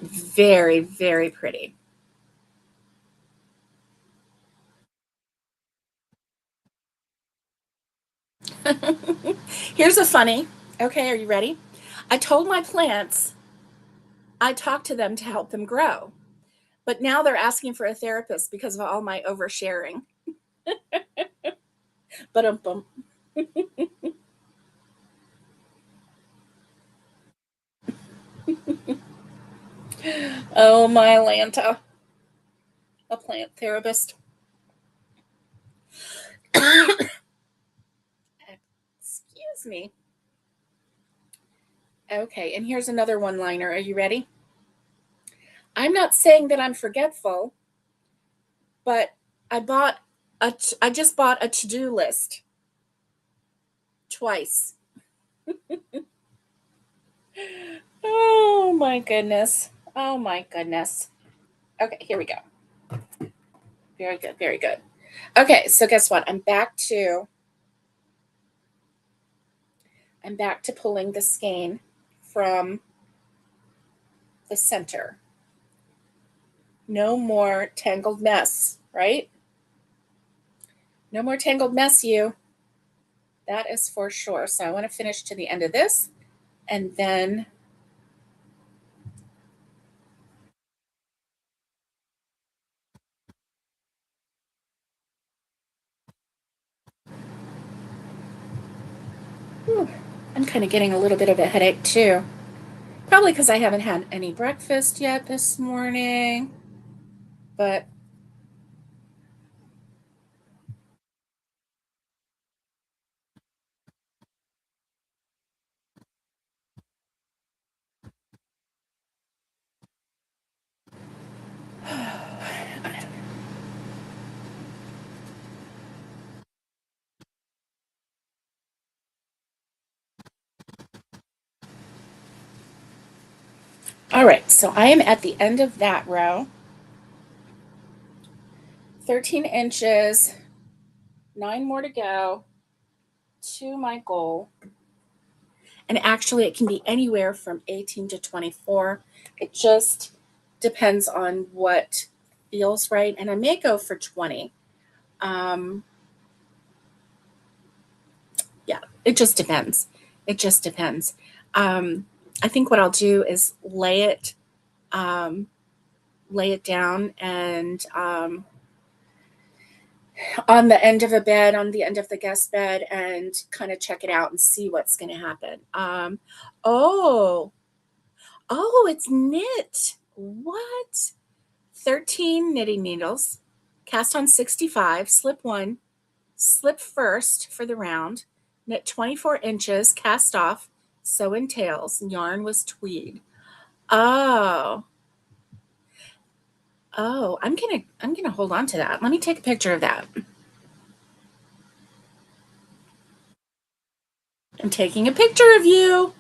Very, very pretty. Here's a funny. Okay, are you ready? I told my plants I talked to them to help them grow, but now they're asking for a therapist because of all my oversharing. But oh my Lanta, a plant therapist. Excuse me. Okay, and here's another one liner. Are you ready? I'm not saying that I'm forgetful, but I just bought a to-do list twice. Oh my goodness. Oh my goodness. Okay, here we go. Very good. Very good. Okay, so guess what? I'm back to pulling the skein from the center. No more tangled mess, right? No more tangled mess, you. That is for sure. So I want to finish to the end of this and then whew, I'm kind of getting a little bit of a headache too. Probably because I haven't had any breakfast yet this morning. But all right, so I am at the end of that row. 13 inches, 9 more to go to my goal. And actually, it can be anywhere from 18 to 24. It just depends on what feels right. And I may go for 20. Um, yeah, it just depends. It just depends. Um, I think what I'll do is lay it down and on the end of a bed, on the end of the guest bed, and kind of check it out and see what's going to happen. Oh, oh, it's knit. What? 13 knitting needles, cast on 65, slip one, slip first for the round, knit 24 inches, cast off, sew in tails. Yarn was tweed. Oh, oh, I'm gonna hold on to that. Let me take a picture of that. I'm taking a picture of you.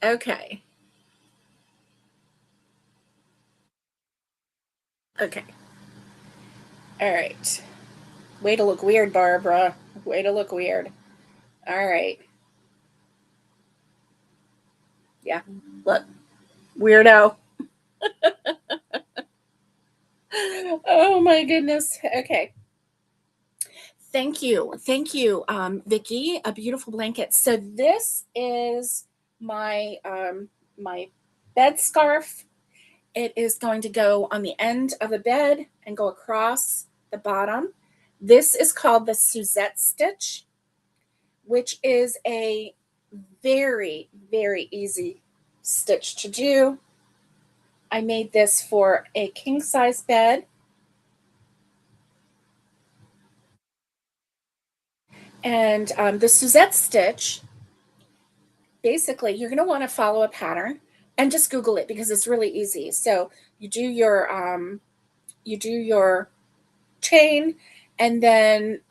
Okay. Okay. All right. Way to look weird, Barbara. Way to look weird. All right. Yeah. Look. Weirdo. Oh my goodness. Okay. Thank you. Thank you, Vicki. A beautiful blanket. So this is my bed scarf. It is going to go on the end of the bed and go across the bottom. This is called the Suzette stitch, which is a very, very easy stitch to do. I made this for a king size bed. And the Suzette stitch, basically, you're going to want to follow a pattern and just Google it because it's really easy. So you do your chain, and then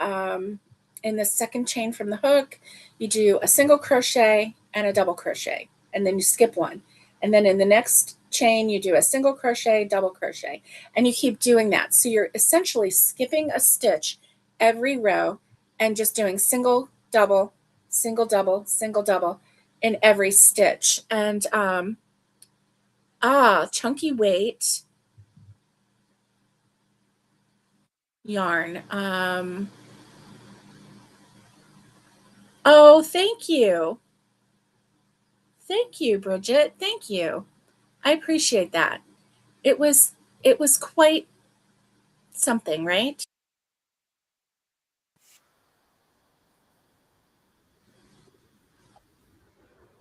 in the second chain from the hook, you do a single crochet and a double crochet, and then you skip one. And then in the next chain, you do a single crochet, double crochet, and you keep doing that. So you're essentially skipping a stitch every row and just doing single, double, single, double, single, double in every stitch. And chunky weight yarn. Oh, thank you. Thank you, Bridget. Thank you. I appreciate that. It was it was quite something, right?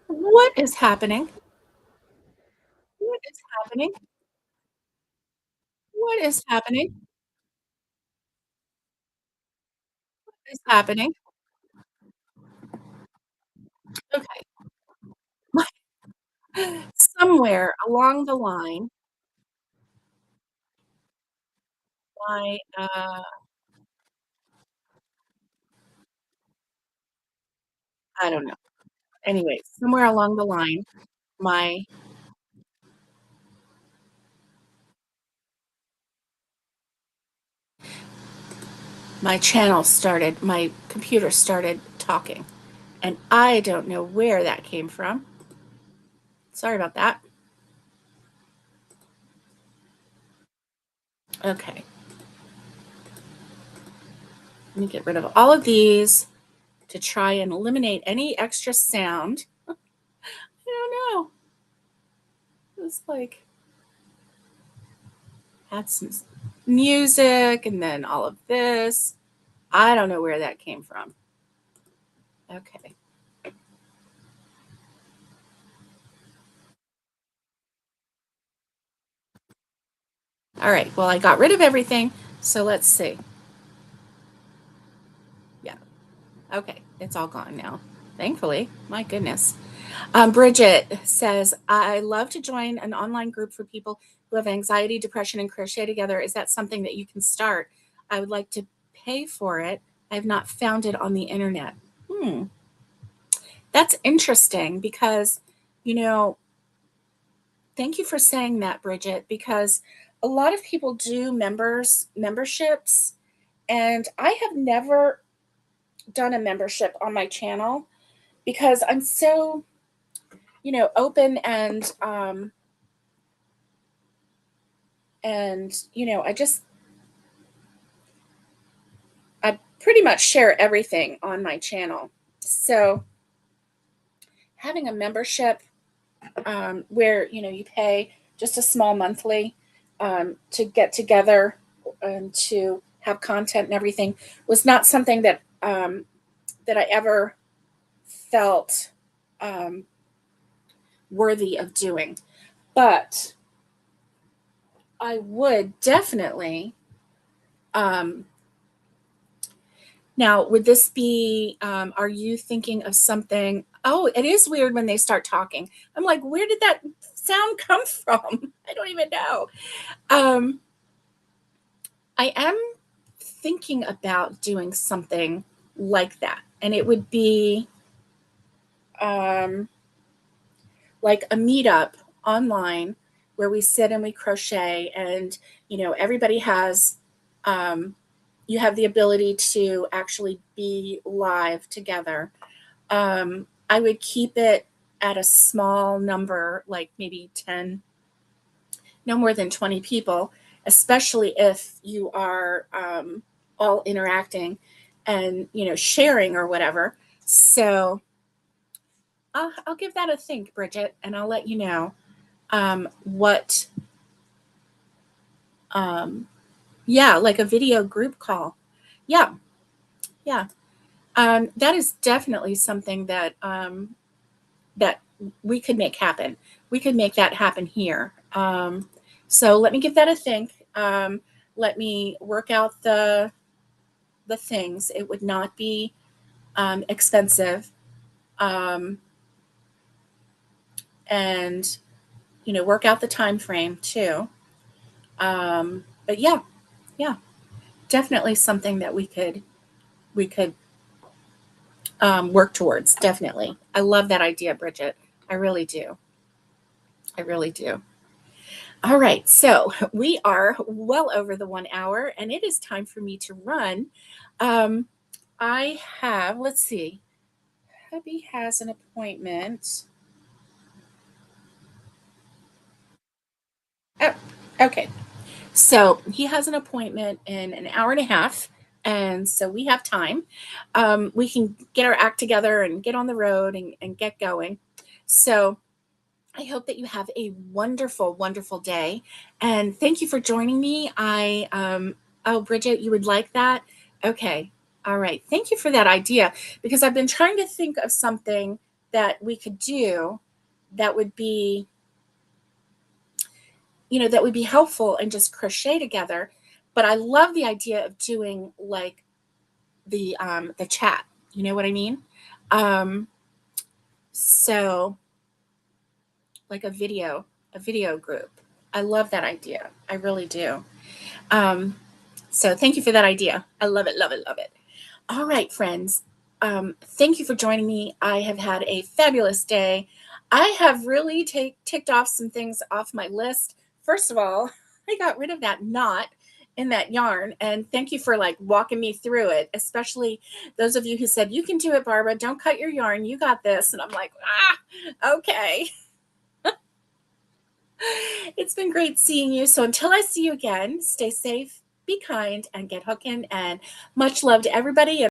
What is happening? What is happening? What is happening? What is happening? Okay. Somewhere along the line, my I don't know. Anyway, somewhere along the line, my my computer started talking, and I don't know where that came from. Sorry about that. Okay. Let me get rid of all of these to try and eliminate any extra sound. I don't know. It's like had some music and then all of this. I don't know where that came from. Okay. All right. Well, I got rid of everything. So let's see. Yeah. Okay. It's all gone now. Thankfully. My goodness. Bridget says, I love to join an online group for people who have anxiety, depression, and crochet together. Is that something that you can start? I would like to pay for it. I have not found it on the internet. That's interesting because, you know, thank you for saying that, Bridget, because a lot of people do memberships, and I have never done a membership on my channel because I'm so, open and I pretty much share everything on my channel. So having a membership where you pay just a small monthly to get together and to have content and everything was not something that I ever felt worthy of doing. But I would definitely. Now, would this be? Are you thinking of something? Oh, it is weird when they start talking. I'm like, where did that sound come from? I don't even know. Um, I am thinking about doing something like that, and it would be um, like a meetup online where we sit and we crochet, and everybody has. You have the ability to actually be live together. I would keep it at a small number, like maybe 10, no more than 20 people, especially if you are all interacting and sharing or whatever. So I'll give that a think, Bridget, and I'll let you know what yeah, like a video group call. Yeah, yeah. That is definitely something that we could make happen. We could make that happen here. So let me give that a think. Let me work out the things. It would not be expensive, um, and work out the time frame too. But yeah, yeah, definitely something that we could work towards. Definitely, I love that idea, Bridget. I really do. I really do. All right, so we are well over the 1 hour, and it is time for me to run. Um, I have, let's see, hubby has an appointment. Oh, okay. So he has an appointment in an hour and a half, and so we have time. We can get our act together and get on the road and get going. So I hope that you have a wonderful, wonderful day. And thank you for joining me. Oh, Bridget, you would like that? Okay. All right. Thank you for that idea because I've been trying to think of something that we could do that would be, that would be helpful and just crochet together. But I love the idea of doing like the chat. You know what I mean? Um, so like a video group. I love that idea. I really do. Um, so thank you for that idea. I love it, love it, love it. All right, friends. Thank you for joining me. I have had a fabulous day. I have really ticked off some things off my list. First of all, I got rid of that knot in that yarn, and thank you for like walking me through it, especially those of you who said, you can do it, Barbara. Don't cut your yarn. You got this. And I'm like, okay. It's been great seeing you. So until I see you again, stay safe, be kind, and get hooking. And much love to everybody.